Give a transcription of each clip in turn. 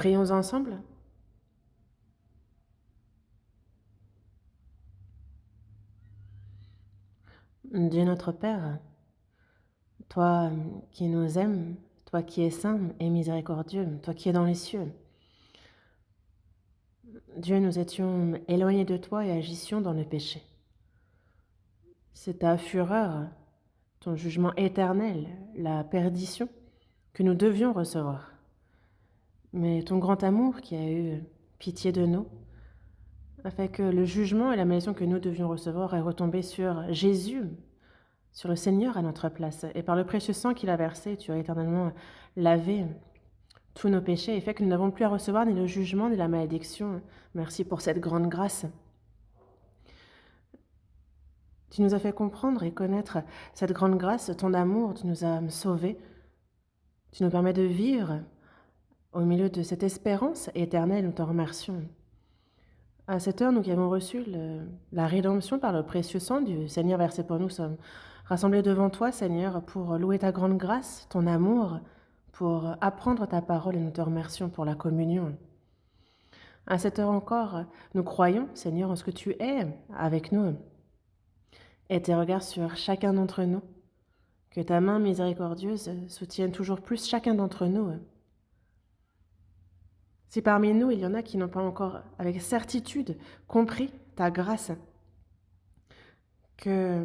Prions ensemble. Dieu notre Père, toi qui nous aimes, toi qui es saint et miséricordieux, toi qui es dans les cieux. Dieu, nous étions éloignés de toi et agissions dans le péché. C'est ta fureur, ton jugement éternel, la perdition que nous devions recevoir. Mais ton grand amour qui a eu pitié de nous a fait que le jugement et la malédiction que nous devions recevoir est retombé sur Jésus, sur le Seigneur à notre place. Et par le précieux sang qu'il a versé, tu as éternellement lavé tous nos péchés et fait que nous n'avons plus à recevoir ni le jugement ni la malédiction. Merci pour cette grande grâce. Tu nous as fait comprendre et connaître cette grande grâce, ton amour, tu nous as sauvés. Tu nous permets de vivre au milieu de cette espérance éternelle, nous t'en remercions. À cette heure, nous qui avons reçu la rédemption par le précieux sang du Seigneur versé pour nous, sommes rassemblés devant toi, Seigneur, pour louer ta grande grâce, ton amour, pour apprendre ta parole et nous te remercions pour la communion. À cette heure encore, nous croyons, Seigneur, en ce que tu es avec nous et tes regards sur chacun d'entre nous, que ta main miséricordieuse soutienne toujours plus chacun d'entre nous. Si parmi nous, il y en a qui n'ont pas encore avec certitude compris ta grâce, que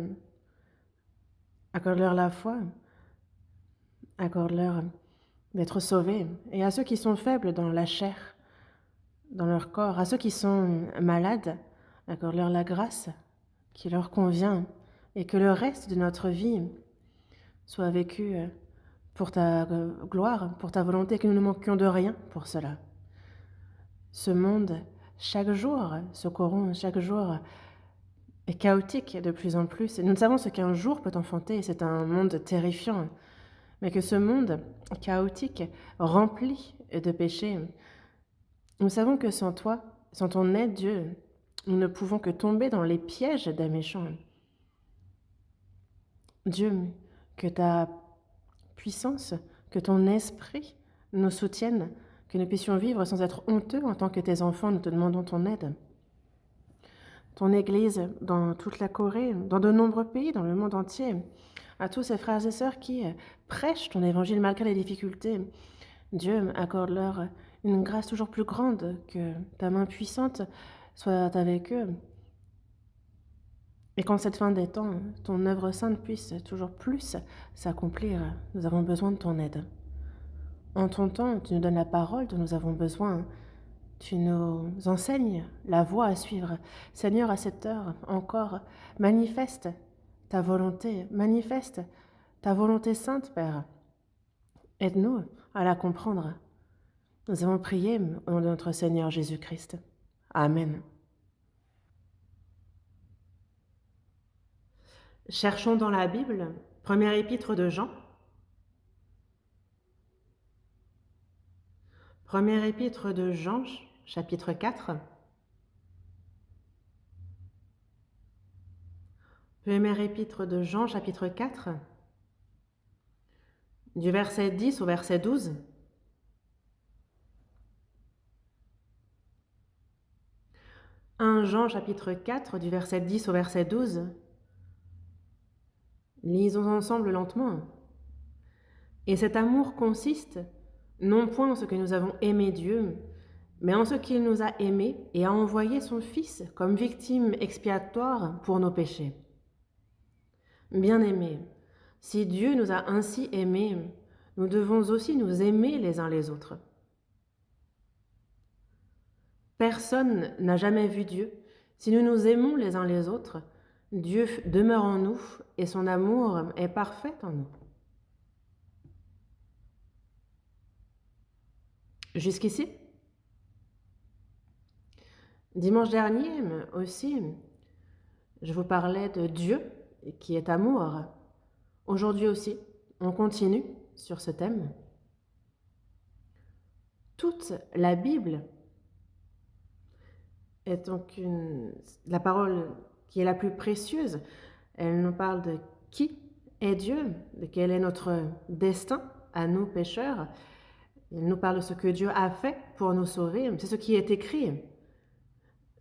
accorde-leur la foi, accorde-leur d'être sauvés, et à ceux qui sont faibles dans la chair, dans leur corps, à ceux qui sont malades, accorde-leur la grâce qui leur convient, et que le reste de notre vie soit vécu pour ta gloire, pour ta volonté, que nous ne manquions de rien pour cela. Ce monde, chaque jour, se corrompt, chaque jour est chaotique de plus en plus. Et nous savons ce qu'un jour peut enfanter, c'est un monde terrifiant. Mais que ce monde chaotique, rempli de péchés, nous savons que sans toi, sans ton aide, Dieu, nous ne pouvons que tomber dans les pièges des méchants. Dieu, que ta puissance, que ton esprit nous soutienne, que nous puissions vivre sans être honteux en tant que tes enfants, nous te demandons ton aide. Ton Église dans toute la Corée, dans de nombreux pays, dans le monde entier, à tous ces frères et sœurs qui prêchent ton évangile malgré les difficultés. Dieu, accorde-leur une grâce toujours plus grande, que ta main puissante soit avec eux. Et qu'en cette fin des temps, ton œuvre sainte puisse toujours plus s'accomplir. Nous avons besoin de ton aide. En ton temps, tu nous donnes la parole dont nous avons besoin. Tu nous enseignes la voie à suivre. Seigneur, à cette heure encore, manifeste ta volonté sainte, Père. Aide-nous à la comprendre. Nous avons prié au nom de notre Seigneur Jésus-Christ. Amen. Cherchons dans la Bible, première épître de Jean. Première épître de Jean, chapitre 4. Première épître de Jean, chapitre 4, du verset 10 au verset 12. « 1 Jean, chapitre 4, du verset 10 au verset 12. Lisons ensemble lentement. « Et cet amour consiste, non point en ce que nous avons aimé Dieu, mais en ce qu'il nous a aimés et a envoyé son Fils comme victime expiatoire pour nos péchés. Bien-aimés, si Dieu nous a ainsi aimés, nous devons aussi nous aimer les uns les autres. Personne n'a jamais vu Dieu. Si nous nous aimons les uns les autres, Dieu demeure en nous et son amour est parfait en nous. » Jusqu'ici? Dimanche dernier aussi, je vous parlais de Dieu qui est amour. Aujourd'hui aussi, on continue sur ce thème. Toute la Bible est donc la parole qui est la plus précieuse. Elle nous parle de qui est Dieu, de quel est notre destin à nous pécheurs, Il nous parle de ce que Dieu a fait pour nous sauver. C'est ce qui est écrit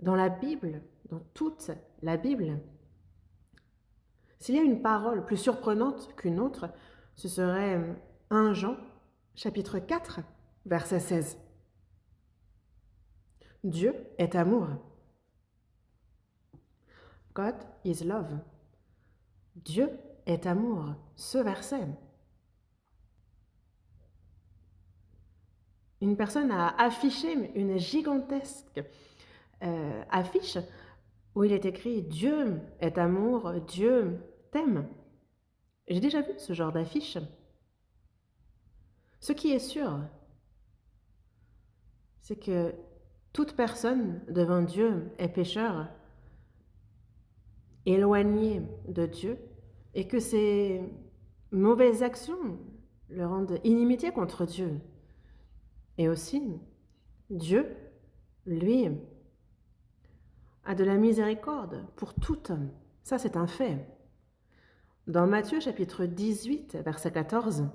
dans la Bible, dans toute la Bible. S'il y a une parole plus surprenante qu'une autre, ce serait 1 Jean, chapitre 4, verset 16. Dieu est amour. God is love. Dieu est amour. Ce verset. Une personne a affiché une gigantesque affiche où il est écrit « Dieu est amour, Dieu t'aime ». J'ai déjà vu ce genre d'affiche. Ce qui est sûr, c'est que toute personne devant Dieu est pécheur, éloigné de Dieu, et que ses mauvaises actions le rendent inimitié contre Dieu. Et aussi, Dieu, lui, a de la miséricorde pour tout homme. Ça, c'est un fait. Dans Matthieu chapitre 18, verset 14,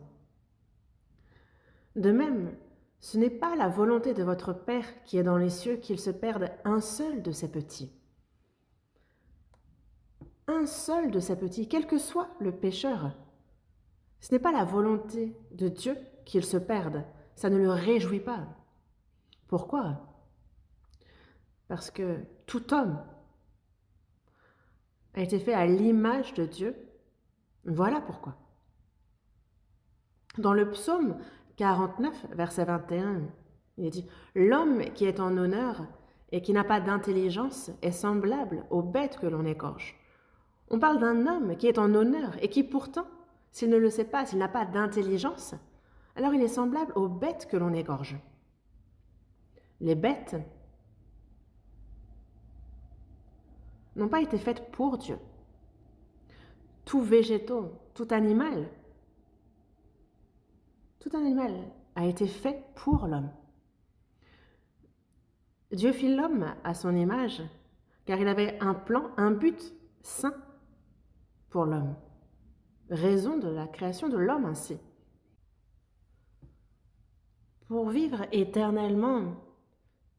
« De même, ce n'est pas la volonté de votre Père qui est dans les cieux qu'il se perde un seul de ses petits. » Un seul de ses petits, quel que soit le pécheur. Ce n'est pas la volonté de Dieu qu'il se perde. Ça ne le réjouit pas. Pourquoi ? Parce que tout homme a été fait à l'image de Dieu. Voilà pourquoi. Dans le psaume 49, verset 21, il est dit « L'homme qui est en honneur et qui n'a pas d'intelligence est semblable aux bêtes que l'on égorge. » On parle d'un homme qui est en honneur et qui pourtant, s'il ne le sait pas, s'il n'a pas d'intelligence, alors il est semblable aux bêtes que l'on égorge. Les bêtes n'ont pas été faites pour Dieu. Tout végétal, tout animal a été fait pour l'homme. Dieu fit l'homme à son image, car il avait un plan, un but saint pour l'homme. Raison de la création de l'homme ainsi. Pour vivre éternellement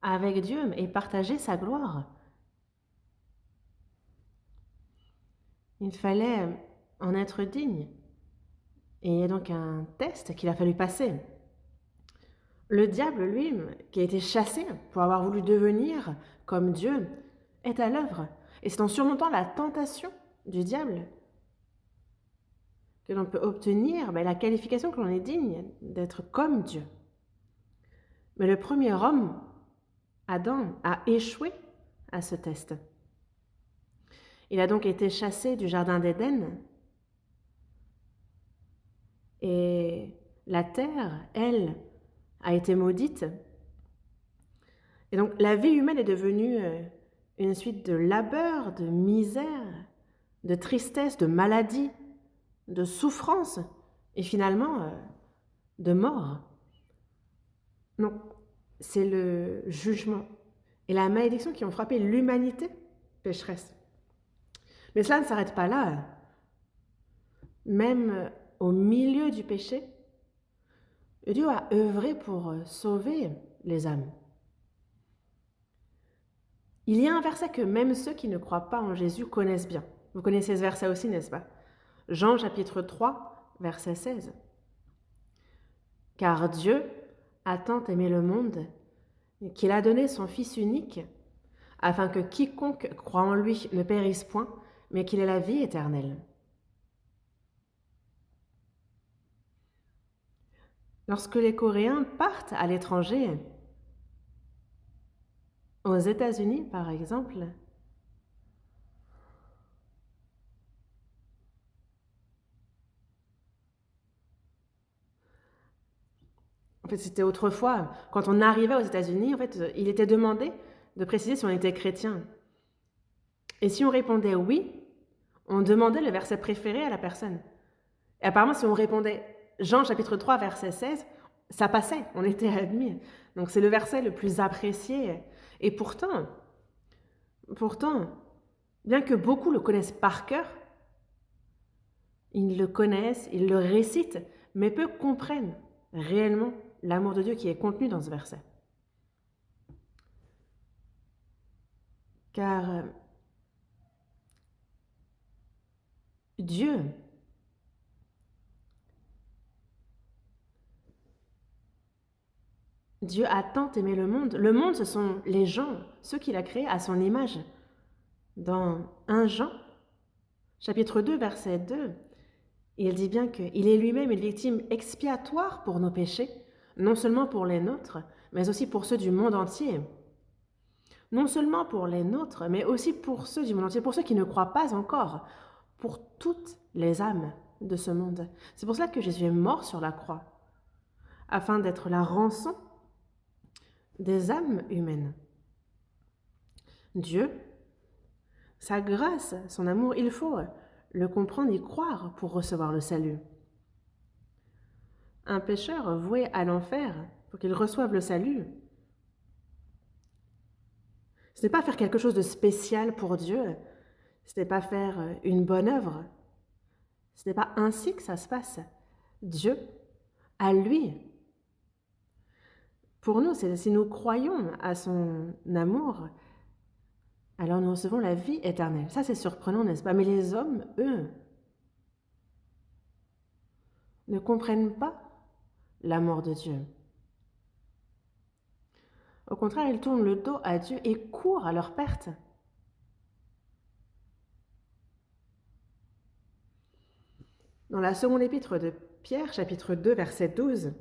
avec Dieu et partager sa gloire, il fallait en être digne. Et il y a donc un test qu'il a fallu passer. Le diable, lui, qui a été chassé pour avoir voulu devenir comme Dieu, est à l'œuvre. Et c'est en surmontant la tentation du diable que l'on peut obtenir la qualification que l'on est digne d'être comme Dieu. Mais le premier homme, Adam, a échoué à ce test. Il a donc été chassé du jardin d'Éden. Et la terre, elle, a été maudite. Et donc la vie humaine est devenue une suite de labeur, de misère, de tristesse, de maladie, de souffrance et finalement de mort. Donc c'est le jugement et la malédiction qui ont frappé l'humanité pécheresse. Mais cela ne s'arrête pas là. Même au milieu du péché, Dieu a œuvré pour sauver les âmes. Il y a un verset que même ceux qui ne croient pas en Jésus connaissent bien. Vous connaissez ce verset aussi, n'est-ce pas ? Jean chapitre 3, verset 16. « Car Dieu a tant aimé le monde qu'il a donné son Fils unique, afin que quiconque croit en lui ne périsse point, mais qu'il ait la vie éternelle. » Lorsque les Coréens partent à l'étranger, aux États-Unis par exemple, en fait c'était autrefois, quand on arrivait aux États-Unis, en fait, il était demandé de préciser si on était chrétien. Et si on répondait oui, on demandait le verset préféré à la personne. Et apparemment, si on répondait Jean chapitre 3, verset 16, ça passait, on était admis. Donc c'est le verset le plus apprécié. Et pourtant, bien que beaucoup le connaissent par cœur, ils le connaissent, ils le récitent, mais peu comprennent réellement l'amour de Dieu qui est contenu dans ce verset. Car Dieu a tant aimé le monde. Le monde, ce sont les gens, ceux qu'il a créés à son image. Dans 1 Jean, chapitre 2, verset 2, il dit bien qu'il est lui-même une victime expiatoire pour nos péchés, non seulement pour les nôtres, mais aussi pour ceux du monde entier. Non seulement pour les nôtres, mais aussi pour ceux du monde entier, pour ceux qui ne croient pas encore, pour toutes les âmes de ce monde. C'est pour cela que Jésus est mort sur la croix, afin d'être la rançon des âmes humaines. Dieu, sa grâce, son amour, il faut le comprendre, y croire pour recevoir le salut. Un pécheur voué à l'enfer, pour qu'il reçoive le salut, ce n'est pas faire quelque chose de spécial pour Dieu, ce n'est pas faire une bonne œuvre, ce n'est pas ainsi que ça se passe. Dieu, à lui, pour nous, si nous croyons à son amour, alors nous recevons la vie éternelle. Ça, c'est surprenant, n'est-ce pas? Mais les hommes, eux, ne comprennent pas l'amour de Dieu. Au contraire, ils tournent le dos à Dieu et courent à leur perte. Dans la seconde épître de Pierre, chapitre 2, verset 12,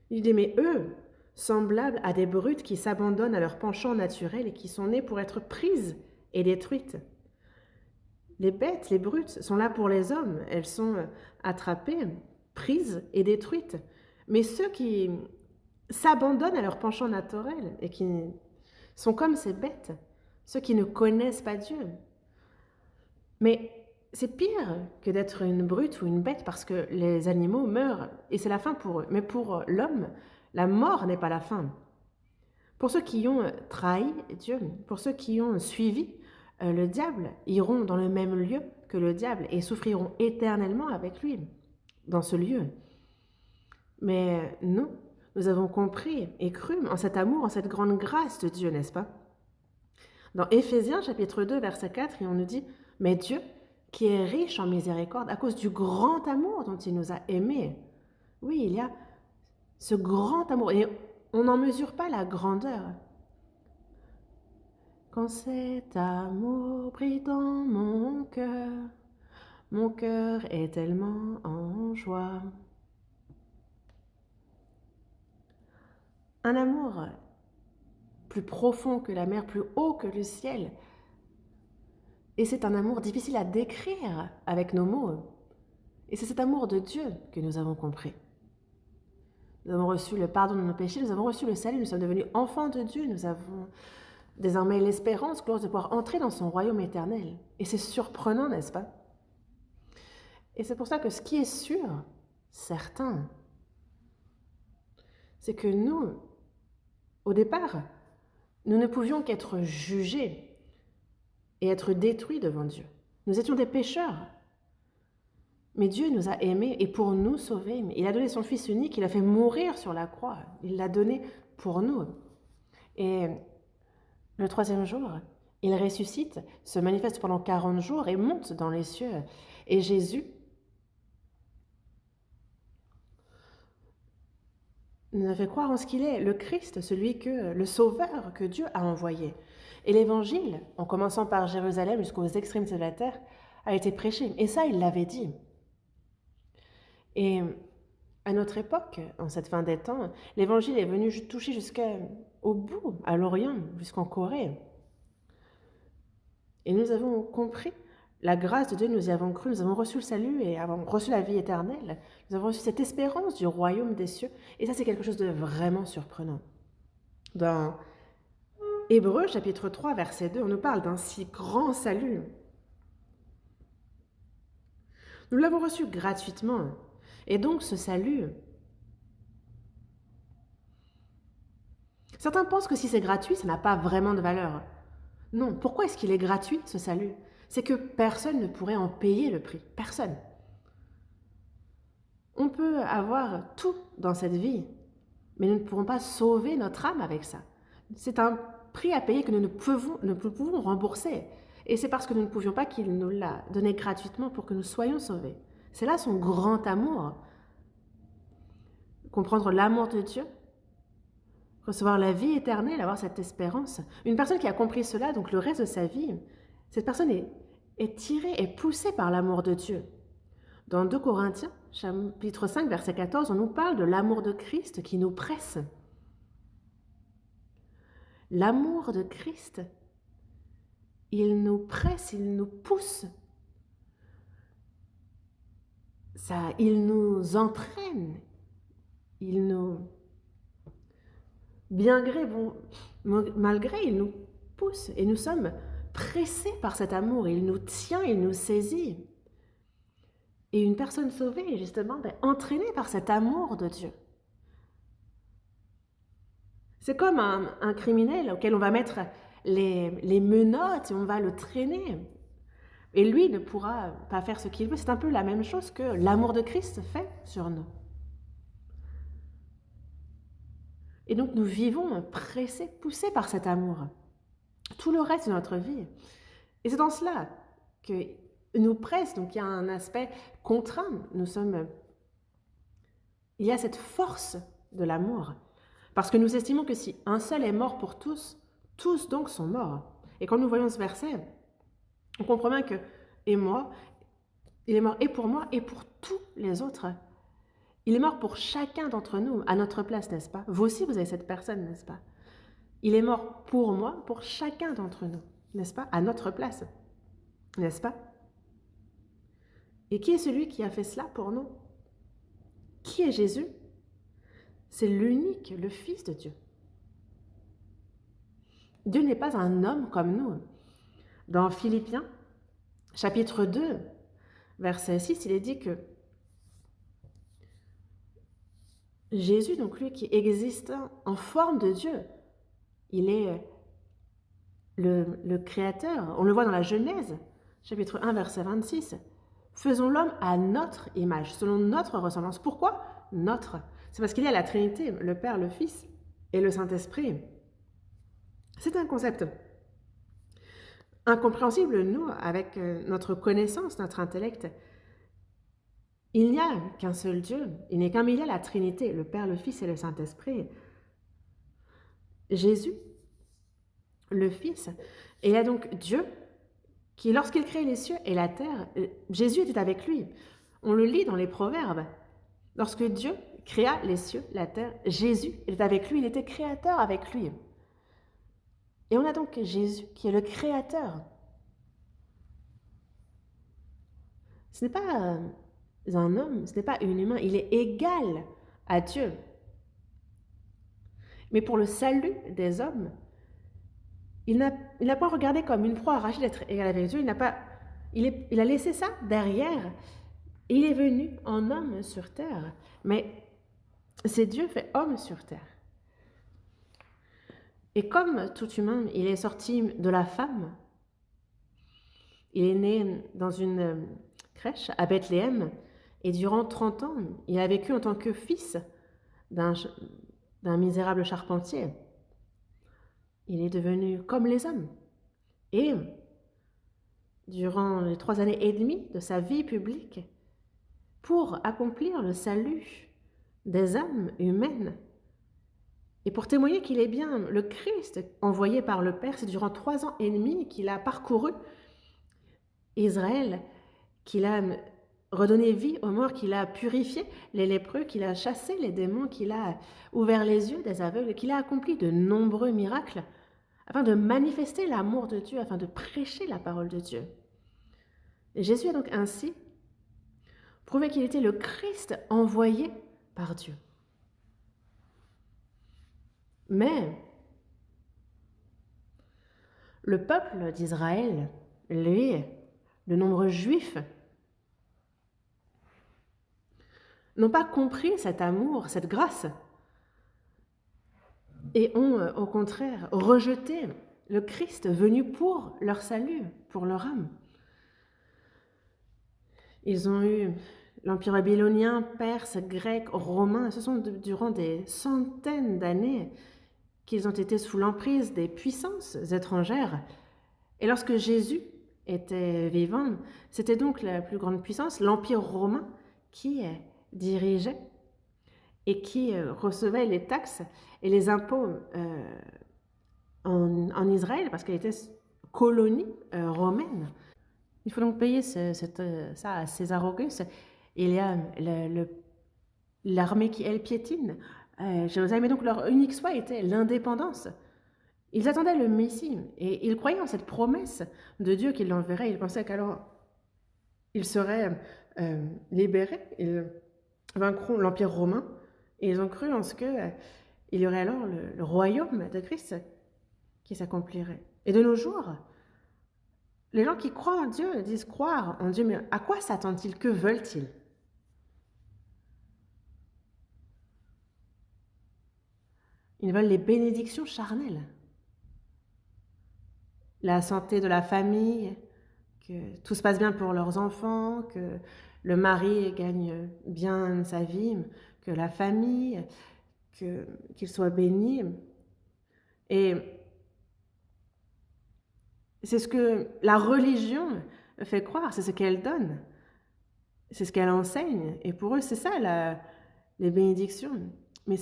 il dit « Mais eux, semblables à des brutes qui s'abandonnent à leur penchant naturel et qui sont nées pour être prises et détruites. » Les bêtes, les brutes, sont là pour les hommes. Elles sont attrapées, prises et détruites. Mais ceux qui s'abandonnent à leur penchant naturel et qui sont comme ces bêtes, ceux qui ne connaissent pas Dieu. Mais c'est pire que d'être une brute ou une bête parce que les animaux meurent et c'est la fin pour eux. Mais pour l'homme, la mort n'est pas la fin. Pour ceux qui ont trahi Dieu, pour ceux qui ont suivi le diable, iront dans le même lieu que le diable et souffriront éternellement avec lui dans ce lieu. Mais nous avons compris et cru en cet amour, en cette grande grâce de Dieu, n'est-ce pas? Dans Éphésiens chapitre 2, verset 4, on nous dit « Mais Dieu, qui est riche en miséricorde, à cause du grand amour dont il nous a aimés. » Oui, il y a ce grand amour, et on n'en mesure pas la grandeur. Quand cet amour brille dans mon cœur est tellement en joie. Un amour plus profond que la mer, plus haut que le ciel. Et c'est un amour difficile à décrire avec nos mots. Et c'est cet amour de Dieu que nous avons compris. Nous avons reçu le pardon de nos péchés, nous avons reçu le salut, nous sommes devenus enfants de Dieu, nous avons désormais l'espérance, glorieuse, de pouvoir entrer dans son royaume éternel. Et c'est surprenant, n'est-ce pas? Et c'est pour ça que ce qui est sûr, certain, c'est que nous, au départ, nous ne pouvions qu'être jugés et être détruits devant Dieu. Nous étions des pécheurs. Mais Dieu nous a aimés et pour nous sauver. Il a donné son Fils unique, il a fait mourir sur la croix. Il l'a donné pour nous. Et le 3e jour, il ressuscite, se manifeste pendant 40 jours et monte dans les cieux. Et Jésus nous a fait croire en ce qu'il est, le Christ, le Sauveur que Dieu a envoyé. Et l'Évangile, en commençant par Jérusalem jusqu'aux extrémités de la terre, a été prêché. Et ça, il l'avait dit. Et à notre époque, en cette fin des temps, l'Évangile est venu toucher jusqu'au bout, à l'Orient, jusqu'en Corée. Et nous avons compris la grâce de Dieu, nous y avons cru, nous avons reçu le salut et avons reçu la vie éternelle. Nous avons reçu cette espérance du royaume des cieux. Et ça, c'est quelque chose de vraiment surprenant. Dans Hébreux, chapitre 3, verset 2, on nous parle d'un si grand salut. Nous l'avons reçu gratuitement. Et donc, ce salut, certains pensent que si c'est gratuit, ça n'a pas vraiment de valeur. Non, pourquoi est-ce qu'il est gratuit, ce salut? C'est que personne ne pourrait en payer le prix. Personne. On peut avoir tout dans cette vie, mais nous ne pourrons pas sauver notre âme avec ça. C'est un prix à payer que nous ne pouvons rembourser. Et c'est parce que nous ne pouvions pas qu'il nous l'a donné gratuitement pour que nous soyons sauvés. C'est là son grand amour. Comprendre l'amour de Dieu, recevoir la vie éternelle, avoir cette espérance. Une personne qui a compris cela, donc le reste de sa vie, cette personne est tirée et poussée par l'amour de Dieu. Dans 2 Corinthiens, chapitre 5, verset 14, on nous parle de l'amour de Christ qui nous presse. L'amour de Christ, il nous presse, il nous pousse. Il nous entraîne, il nous... malgré, il nous pousse et nous sommes pressés par cet amour. Il nous tient, il nous saisit. Et une personne sauvée est justement entraînée par cet amour de Dieu. C'est comme un criminel auquel on va mettre les menottes et on va le traîner. Et lui ne pourra pas faire ce qu'il veut. C'est un peu la même chose que l'amour de Christ fait sur nous. Et donc nous vivons pressés, poussés par cet amour, tout le reste de notre vie. Et c'est dans cela que nous presse, donc il y a un aspect contraint. Il y a cette force de l'amour, parce que nous estimons que si un seul est mort pour tous, tous donc sont morts. Et quand nous voyons ce verset, on comprend bien que il est mort et pour moi et pour tous les autres. Il est mort pour chacun d'entre nous, à notre place, n'est-ce pas? Vous aussi, vous avez cette personne, n'est-ce pas? Il est mort pour moi, pour chacun d'entre nous, n'est-ce pas? À notre place, n'est-ce pas? Et qui est celui qui a fait cela pour nous? Qui est Jésus? C'est l'unique, le Fils de Dieu. Dieu n'est pas un homme comme nous. Dans Philippiens, chapitre 2, verset 6, il est dit que Jésus, donc lui qui existe en forme de Dieu, il est le Créateur. On le voit dans la Genèse, chapitre 1, verset 26. Faisons l'homme à notre image, selon notre ressemblance. Pourquoi notre? C'est parce qu'il y a la Trinité, le Père, le Fils et le Saint-Esprit. C'est un concept incompréhensible, nous, avec notre connaissance, notre intellect. Il n'y a qu'un seul Dieu, il n'est qu'un, mais il y a la Trinité, le Père, le Fils et le Saint-Esprit. Jésus, le Fils, et il y a donc Dieu qui, lorsqu'il crée les cieux et la terre, Jésus était avec lui. On le lit dans les Proverbes. Lorsque Dieu créa les cieux, la terre, Jésus était avec lui, il était créateur avec lui. Et on a donc Jésus qui est le Créateur. Ce n'est pas un homme, ce n'est pas un humain, il est égal à Dieu. Mais pour le salut des hommes, il n'a pas regardé comme une proie arrachée d'être égal avec Dieu, il a laissé ça derrière. Il est venu en homme sur terre, mais c'est Dieu fait homme sur terre. Et comme tout humain, il est sorti de la femme. Il est né dans une crèche à Bethléem et durant 30 ans, il a vécu en tant que fils d'un misérable charpentier. Il est devenu comme les hommes. Et durant les 3 années et demie de sa vie publique, pour accomplir le salut des âmes humaines, et pour témoigner qu'il est bien le Christ envoyé par le Père, c'est durant 3 ans et demi qu'il a parcouru Israël, qu'il a redonné vie aux morts, qu'il a purifié les lépreux, qu'il a chassé les démons, qu'il a ouvert les yeux des aveugles, qu'il a accompli de nombreux miracles afin de manifester l'amour de Dieu, afin de prêcher la parole de Dieu. Et Jésus a donc ainsi prouvé qu'il était le Christ envoyé par Dieu. Mais le peuple d'Israël, lui, de nombreux juifs, n'ont pas compris cet amour, cette grâce, et ont au contraire rejeté le Christ venu pour leur salut, pour leur âme. Ils ont eu l'Empire babylonien, perse, grec, romain, ce sont durant des centaines d'années qu'ils ont été sous l'emprise des puissances étrangères. Et lorsque Jésus était vivant, c'était donc la plus grande puissance, l'Empire romain, qui dirigeait et qui recevait les taxes et les impôts en Israël, parce qu'elle était colonie romaine. Il faut donc payer ça à César Auguste. Il y a l'armée qui, elle, piétine Jérusalem. Et donc leur unique souhait était l'indépendance. Ils attendaient le Messie et ils croyaient en cette promesse de Dieu qu'il l'enverrait. Ils pensaient qu'alors ils seraient libérés, ils vaincront l'Empire romain et ils ont cru en ce qu'il y aurait alors le royaume de Christ qui s'accomplirait. Et de nos jours, les gens qui croient en Dieu disent croire en Dieu, mais à quoi s'attendent-ils? Que veulent-ils? Ils veulent les bénédictions charnelles. La santé de la famille, que tout se passe bien pour leurs enfants, que le mari gagne bien sa vie, que la famille, qu'il soit béni. Et c'est ce que la religion fait croire, c'est ce qu'elle donne, c'est ce qu'elle enseigne. Et pour eux, c'est ça les bénédictions. Mais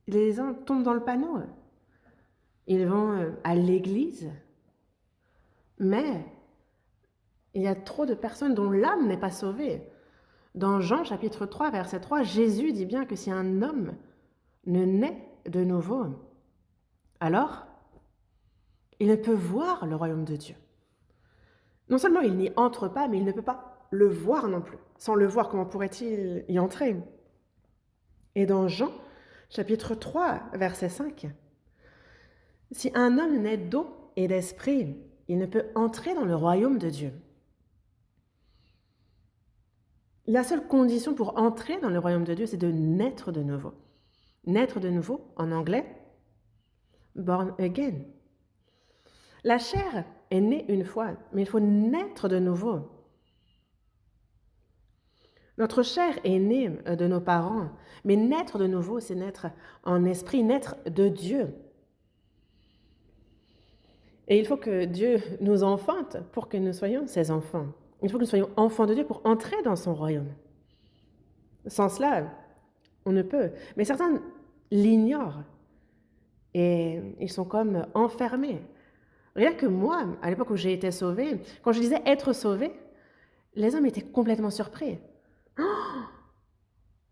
les gens tombent dans le panneau. Ils vont à l'église, mais il y a trop de personnes dont l'âme n'est pas sauvée. Dans Jean chapitre 3, verset 3, Jésus dit bien que si un homme ne naît de nouveau, alors il ne peut voir le royaume de Dieu. Non seulement il n'y entre pas, mais il ne peut pas le voir non plus. Sans le voir, comment pourrait-il y entrer? Et dans Jean chapitre 3, verset 5, si un homme naît d'eau et d'esprit, il ne peut entrer dans le royaume de Dieu. La seule condition pour entrer dans le royaume de Dieu, c'est de naître de nouveau. Naître de nouveau, en anglais, born again. La chair est née une fois, mais il faut naître de nouveau. Notre chair est née de nos parents, mais naître de nouveau, c'est naître en esprit, naître de Dieu. Et il faut que Dieu nous enfante pour que nous soyons ses enfants. Il faut que nous soyons enfants de Dieu pour entrer dans son royaume. Sans cela, on ne peut. Mais certains l'ignorent et ils sont comme enfermés. Rien que moi, à l'époque où j'ai été sauvée, quand je disais être sauvé, les hommes étaient complètement surpris. Oh,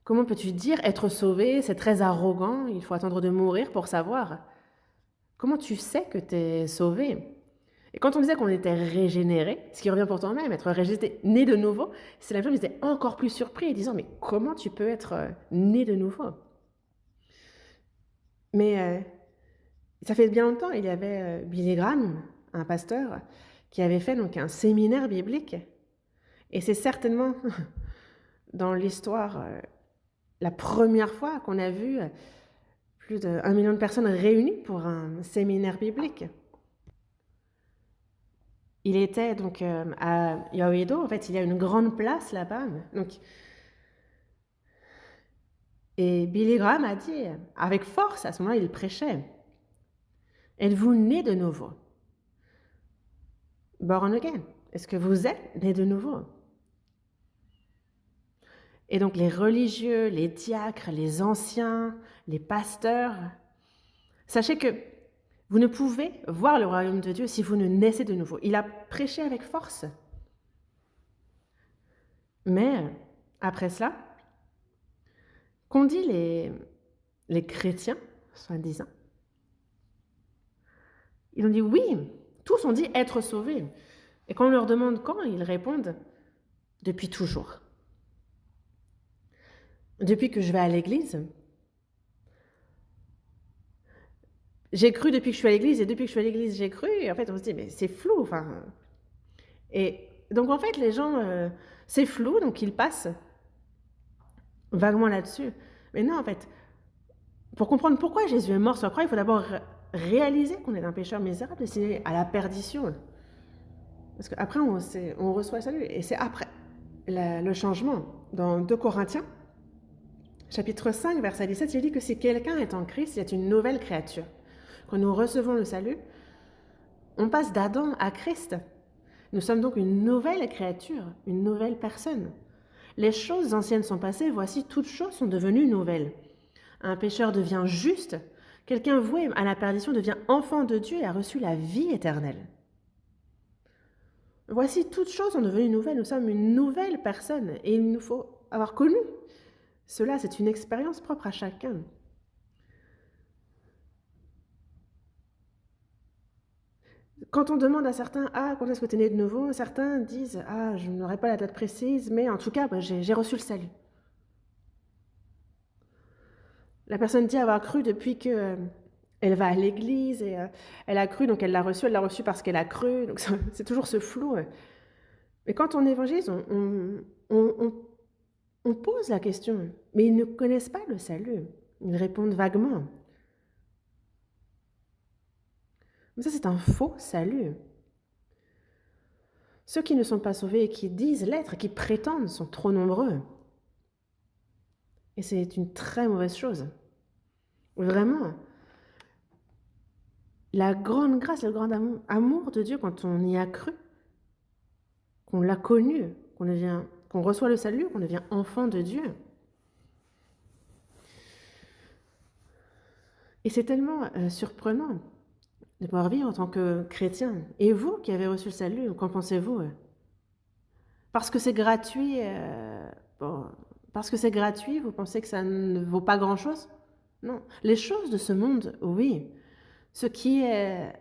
comment peux-tu dire être sauvé? C'est très arrogant, il faut attendre de mourir pour savoir. Comment tu sais que tu es sauvé? Et quand on disait qu'on était régénéré, ce qui revient pourtant même, être régénéré, né de nouveau, c'est la chose, ils étaient encore plus surpris, disant, mais comment tu peux être né de nouveau? Mais ça fait bien longtemps, il y avait Billy Graham, un pasteur, qui avait fait donc un séminaire biblique. Et c'est certainement dans l'histoire la première fois qu'on a vu plus d'1 million de personnes réunies pour un séminaire biblique. Il était donc à Yaoido, en fait, il y a une grande place là-bas. Donc, et Billy Graham a dit, avec force, à ce moment-là, il prêchait, « Êtes-vous né de nouveau? Born again. Est-ce que vous êtes né de nouveau? » Et donc les religieux, les diacres, les anciens, les pasteurs, sachez que vous ne pouvez voir le royaume de Dieu si vous ne naissez de nouveau. Il a prêché avec force. Mais après cela, qu'ont dit les chrétiens, soi-disant? Ils ont dit oui, tous ont dit être sauvés. Et quand on leur demande quand, ils répondent depuis toujours. Depuis que je vais à l'église, j'ai cru depuis que je suis à l'église, et depuis que je suis à l'église, j'ai cru, et en fait, on se dit, mais c'est flou, enfin. Et donc, en fait, les gens, c'est flou, donc ils passent vaguement là-dessus. Mais non, en fait, pour comprendre pourquoi Jésus est mort sur la croix, il faut d'abord réaliser qu'on est un pécheur misérable, destiné à la perdition. Parce qu'après, on reçoit le salut, et c'est après. le changement. Dans 2 Corinthiens, chapitre 5, verset 17, il dit que si quelqu'un est en Christ, c'est une nouvelle créature. Quand nous recevons le salut, on passe d'Adam à Christ. Nous sommes donc une nouvelle créature, une nouvelle personne. Les choses anciennes sont passées, voici toutes choses sont devenues nouvelles. Un pécheur devient juste, quelqu'un voué à la perdition devient enfant de Dieu et a reçu la vie éternelle. Voici toutes choses sont devenues nouvelles, nous sommes une nouvelle personne et il nous faut avoir connu cela, c'est une expérience propre à chacun. Quand on demande à certains « Ah, quand est-ce que tu es né de nouveau ?» certains disent « Ah, je n'aurai pas la date précise, mais en tout cas, j'ai reçu le salut. » La personne dit avoir cru depuis que elle va à l'église et elle a cru, donc elle l'a reçu parce qu'elle a cru. Donc c'est toujours ce flou. Mais quand on évangélise, on pose la question, mais ils ne connaissent pas le salut. Ils répondent vaguement. Mais ça, c'est un faux salut. Ceux qui ne sont pas sauvés et qui disent l'être, qui prétendent, sont trop nombreux. Et c'est une très mauvaise chose. Vraiment. La grande grâce, le grand amour de Dieu, quand on y a cru, qu'on l'a connu, qu'on reçoit le salut, qu'on devient enfant de Dieu. Et c'est tellement surprenant de pouvoir vivre en tant que chrétien. Et vous qui avez reçu le salut, qu'en pensez-vous? Parce que c'est gratuit, parce que c'est gratuit, vous pensez que ça ne vaut pas grand-chose? Non. Les choses de ce monde, oui. Ce qui est...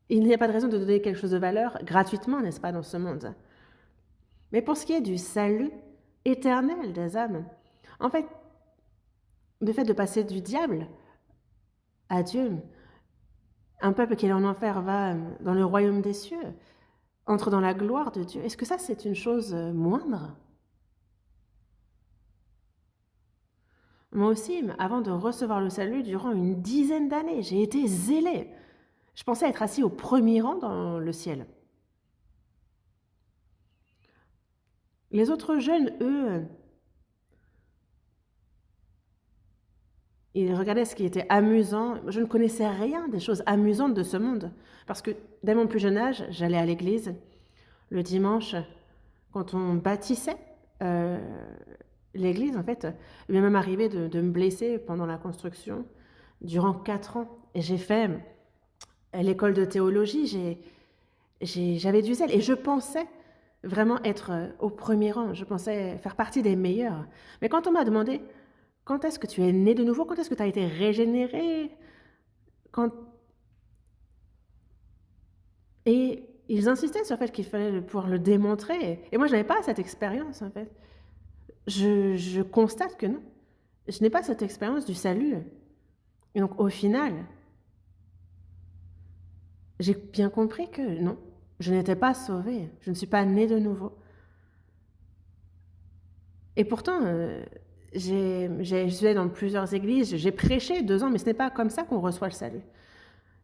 Il n'y a pas de raison de donner quelque chose de valeur gratuitement, n'est-ce pas, dans ce monde. Mais pour ce qui est du salut éternel des âmes, en fait, le fait de passer du diable à Dieu, un peuple qui est en enfer va dans le royaume des cieux, entre dans la gloire de Dieu, est-ce que ça, c'est une chose moindre? Moi aussi, avant de recevoir le salut, durant une dizaine d'années, j'ai été zélée. Je pensais être assis au premier rang dans le ciel. Les autres jeunes, eux, ils regardaient ce qui était amusant. Je ne connaissais rien des choses amusantes de ce monde. Parce que dès mon plus jeune âge, j'allais à l'église le dimanche, quand on bâtissait l'église, en fait. Il m'est même arrivé de me blesser pendant la construction durant 4 ans. Et j'ai fait l'école de théologie, j'avais du zèle. Et je pensais vraiment être au premier rang. Je pensais faire partie des meilleurs. Mais quand on m'a demandé quand est-ce que tu es né de nouveau, quand est-ce que tu as été régénéré, et ils insistaient sur le fait qu'il fallait pouvoir le démontrer. Et moi, je n'avais pas cette expérience, en fait. Je constate que non. Je n'ai pas cette expérience du salut. Et donc, au final, j'ai bien compris que non, je n'étais pas sauvée. Je ne suis pas née de nouveau. Et pourtant, je suis allée dans plusieurs églises, j'ai prêché 2 ans, mais ce n'est pas comme ça qu'on reçoit le salut.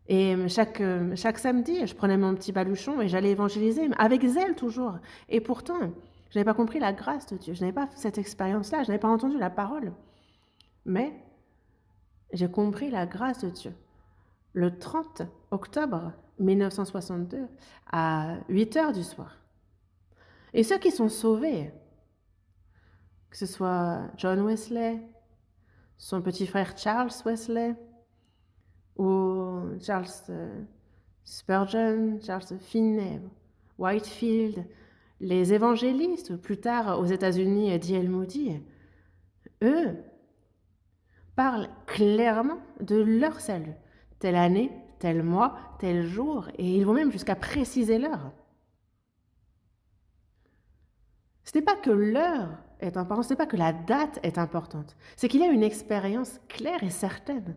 Et chaque samedi, je prenais mon petit baluchon et j'allais évangéliser, avec zèle toujours. Et pourtant, je n'avais pas compris la grâce de Dieu. Je n'avais pas cette expérience-là, je n'avais pas entendu la parole. Mais j'ai compris la grâce de Dieu. Le 30 octobre 1962, à 8h du soir. Et ceux qui sont sauvés, que ce soit John Wesley, son petit frère Charles Wesley, ou Charles Spurgeon, Charles Finney, Whitefield, les évangélistes, plus tard aux États-Unis, D.L. Moody, eux parlent clairement de leur salut. Telle année, tel mois, tel jour, et ils vont même jusqu'à préciser l'heure. Ce n'est pas que l'heure est importante, ce n'est pas que la date est importante, c'est qu'il y a une expérience claire et certaine.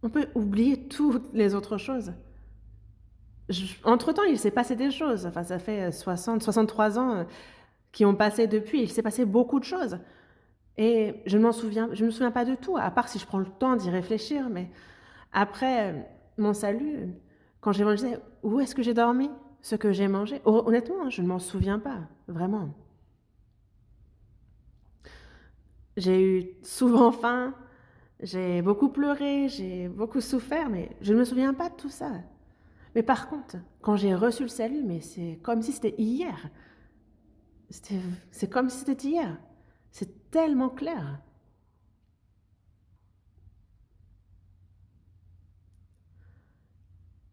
On peut oublier toutes les autres choses. Entre-temps, il s'est passé des choses. Enfin, ça fait 63 ans qui ont passé depuis. Il s'est passé beaucoup de choses. Et je ne me souviens pas de tout, à part si je prends le temps d'y réfléchir. Mais après mon salut, Quand j'ai mangé, où est-ce que j'ai dormi? Ce que j'ai mangé? Honnêtement, je ne m'en souviens pas, vraiment. J'ai eu souvent faim, j'ai beaucoup pleuré, j'ai beaucoup souffert, mais je ne me souviens pas de tout ça. Mais par contre, quand j'ai reçu le salut, mais c'est comme si c'était hier. C'était c'est comme si c'était hier. C'est tellement clair.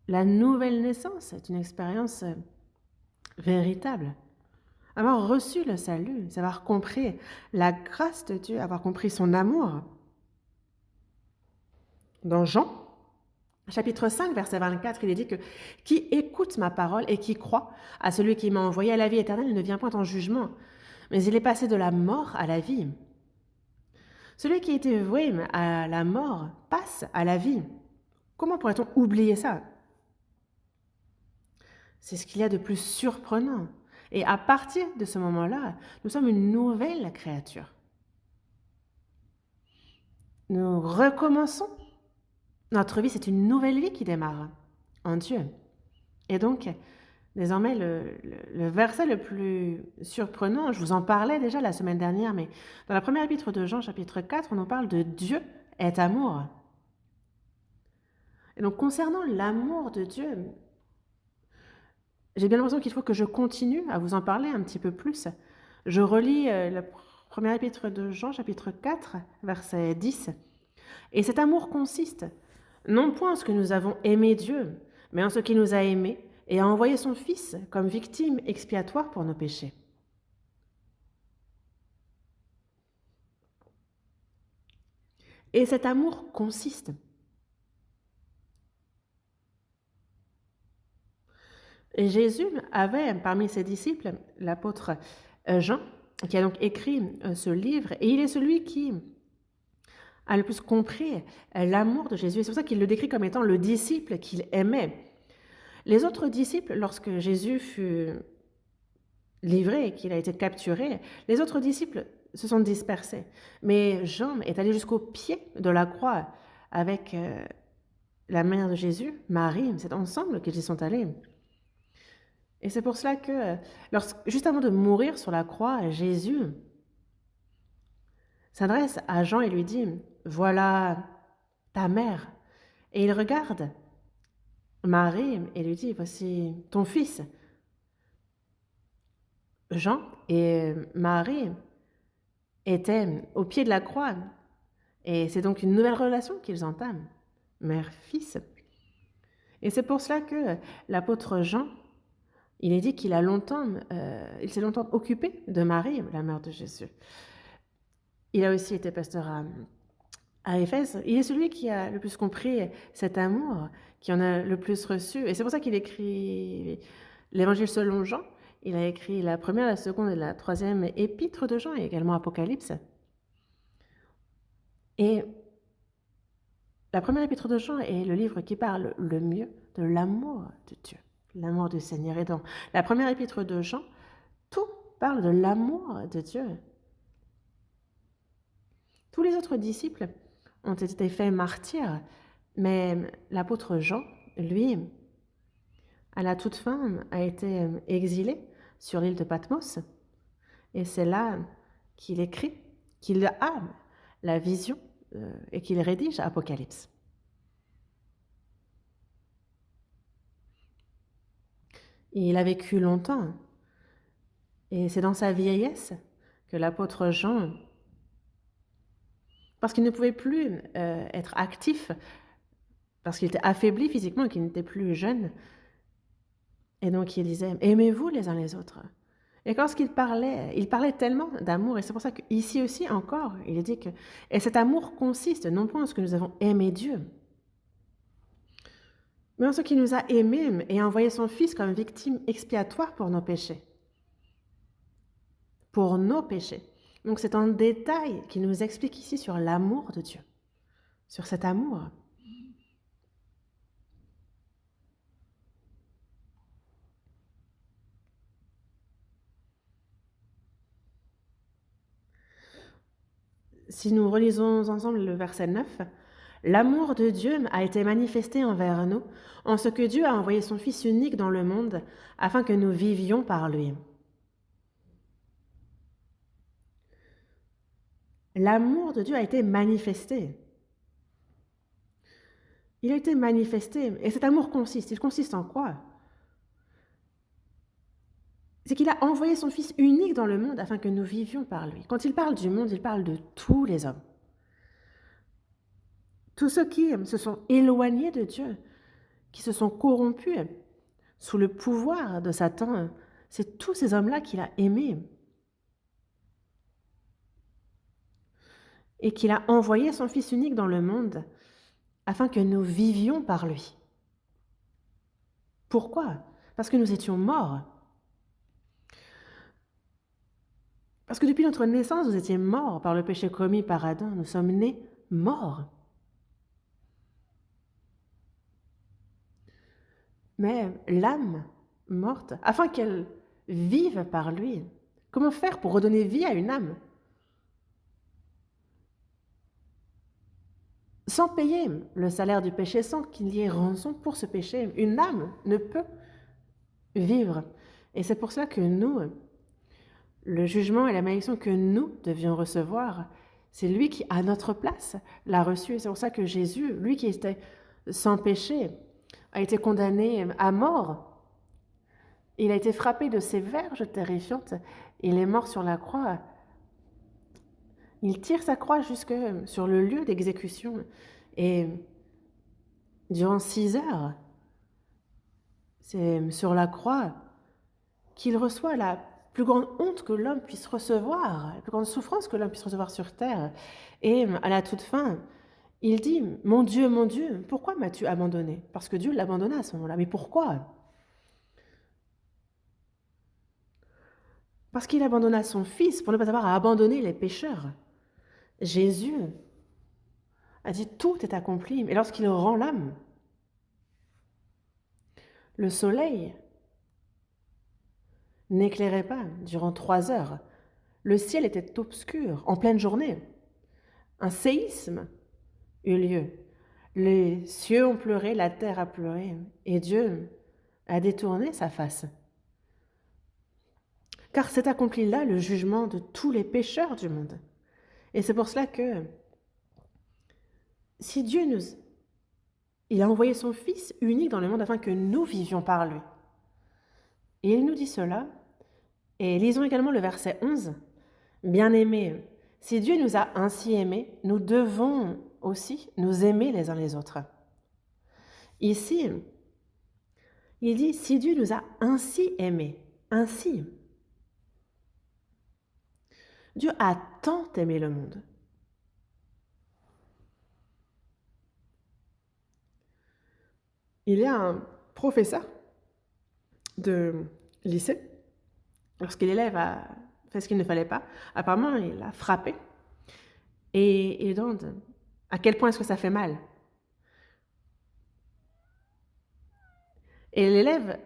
La nouvelle naissance est une expérience, véritable. Avoir reçu le salut, c'est avoir compris la grâce de Dieu, avoir compris son amour. Dans Jean, chapitre 5, verset 24, il est dit que qui écoute ma parole et qui croit à celui qui m'a envoyé à la vie éternelle ne vient point en jugement, mais il est passé de la mort à la vie. Celui qui était voué à la mort passe à la vie. Comment pourrait-on oublier ça? C'est ce qu'il y a de plus surprenant. Et à partir de ce moment-là, nous sommes une nouvelle créature. Nous recommençons. Notre vie, c'est une nouvelle vie qui démarre en Dieu. Et donc, désormais, le verset le plus surprenant, je vous en parlais déjà la semaine dernière, mais dans la première épître de Jean, chapitre 4, on nous parle de Dieu est amour. Et donc, concernant l'amour de Dieu, j'ai bien l'impression qu'il faut que je continue à vous en parler un petit peu plus. Je relis la première épître de Jean, chapitre 4, verset 10. Et cet amour consiste, non point en ce que nous avons aimé Dieu, mais en ce qu'il nous a aimés et a envoyé son Fils comme victime expiatoire pour nos péchés. Et cet amour consiste. Et Jésus avait parmi ses disciples l'apôtre Jean, qui a donc écrit ce livre, et il est celui qui a le plus compris l'amour de Jésus. Et c'est pour ça qu'il le décrit comme étant le disciple qu'il aimait. Les autres disciples, lorsque Jésus fut livré et qu'il a été capturé, les autres disciples se sont dispersés. Mais Jean est allé jusqu'au pied de la croix avec la mère de Jésus, Marie. C'est ensemble qu'ils y sont allés. Et c'est pour cela que, juste avant de mourir sur la croix, Jésus s'adresse à Jean et lui dit « Voilà ta mère ». Et il regarde Marie et lui dit « Voici ton fils ». Jean et Marie étaient au pied de la croix. Et c'est donc une nouvelle relation qu'ils entament, mère-fils. Et c'est pour cela que l'apôtre Jean, il est dit qu'il il s'est longtemps occupé de Marie, la mère de Jésus. Il a aussi été pasteur à Éphèse. Il est celui qui a le plus compris cet amour, qui en a le plus reçu. Et c'est pour ça qu'il écrit l'Évangile selon Jean. Il a écrit la première, la seconde et la troisième épître de Jean, et également Apocalypse. Et la première épître de Jean est le livre qui parle le mieux de l'amour de Dieu, l'amour du Seigneur. Et dans la première épître de Jean, tout parle de l'amour de Dieu. Tous les autres disciples ont été faits martyrs, mais l'apôtre Jean, lui, à la toute fin, a été exilé sur l'île de Patmos. Et c'est là qu'il écrit, qu'il a la vision et qu'il rédige Apocalypse. Il a vécu longtemps. Et c'est dans sa vieillesse que l'apôtre Jean, parce qu'il ne pouvait plus être actif, parce qu'il était affaibli physiquement et qu'il n'était plus jeune, et donc il disait « Aimez-vous les uns les autres ». Et lorsqu'il parlait, il parlait tellement d'amour, et c'est pour ça qu'ici aussi encore, il dit que « Et cet amour consiste non point en ce que nous avons aimé Dieu, mais en ce qu'il nous a aimés et a envoyé son Fils comme victime expiatoire pour nos péchés. » Pour nos péchés. Donc c'est un détail qui nous explique ici sur l'amour de Dieu, sur cet amour. Si nous relisons ensemble le verset 9, L'amour de Dieu a été manifesté envers nous en ce que Dieu a envoyé son Fils unique dans le monde afin que nous vivions par lui. L'amour de Dieu a été manifesté. Il a été manifesté. Et cet amour il consiste en quoi? C'est qu'il a envoyé son Fils unique dans le monde afin que nous vivions par lui. Quand il parle du monde, il parle de tous les hommes. Tous ceux qui se sont éloignés de Dieu, qui se sont corrompus sous le pouvoir de Satan, c'est tous ces hommes-là qu'il a aimés et qu'il a envoyé son Fils unique dans le monde afin que nous vivions par lui. Pourquoi? Parce que nous étions morts. Parce que depuis notre naissance, nous étions morts par le péché commis par Adam. Nous sommes nés morts. Mais l'âme morte, afin qu'elle vive par lui, comment faire pour redonner vie à une âme? Sans payer le salaire du péché, sans qu'il y ait rançon pour ce péché, une âme ne peut vivre. Et c'est pour ça que nous, le jugement et la malédiction que nous devions recevoir, c'est lui qui, à notre place, l'a reçu. C'est pour ça que Jésus, lui qui était sans péché, a été condamné à mort. Il a été frappé de ces verges terrifiantes. Il est mort sur la croix. Il tire sa croix jusque sur le lieu d'exécution. Et durant 6 heures, c'est sur la croix qu'il reçoit la plus grande honte que l'homme puisse recevoir, la plus grande souffrance que l'homme puisse recevoir sur terre. Et à la toute fin, il dit « Mon Dieu, pourquoi m'as-tu abandonné ?» Parce que Dieu l'abandonna à ce moment-là. Mais pourquoi? Parce qu'il abandonna son Fils pour ne pas avoir à abandonner les pécheurs. Jésus a dit « Tout est accompli ». Et lorsqu'il rend l'âme, le soleil n'éclairait pas durant 3 heures. Le ciel était obscur en pleine journée. Un séisme eut lieu. Les cieux ont pleuré, la terre a pleuré, et Dieu a détourné sa face. Car s'est accompli là le jugement de tous les pécheurs du monde. Et c'est pour cela que si il a envoyé son Fils unique dans le monde afin que nous vivions par lui. Et il nous dit cela, et lisons également le verset 11. Bien-aimés, si Dieu nous a ainsi aimés, nous devons aussi nous aimer les uns les autres. Ici, il dit, si Dieu nous a ainsi aimés, ainsi. Dieu a tant aimé le monde. Il y a un professeur de lycée, lorsque l'élève a fait ce qu'il ne fallait pas, apparemment il l'a frappé et il demande à quel point est-ce que ça fait mal. Et l'élève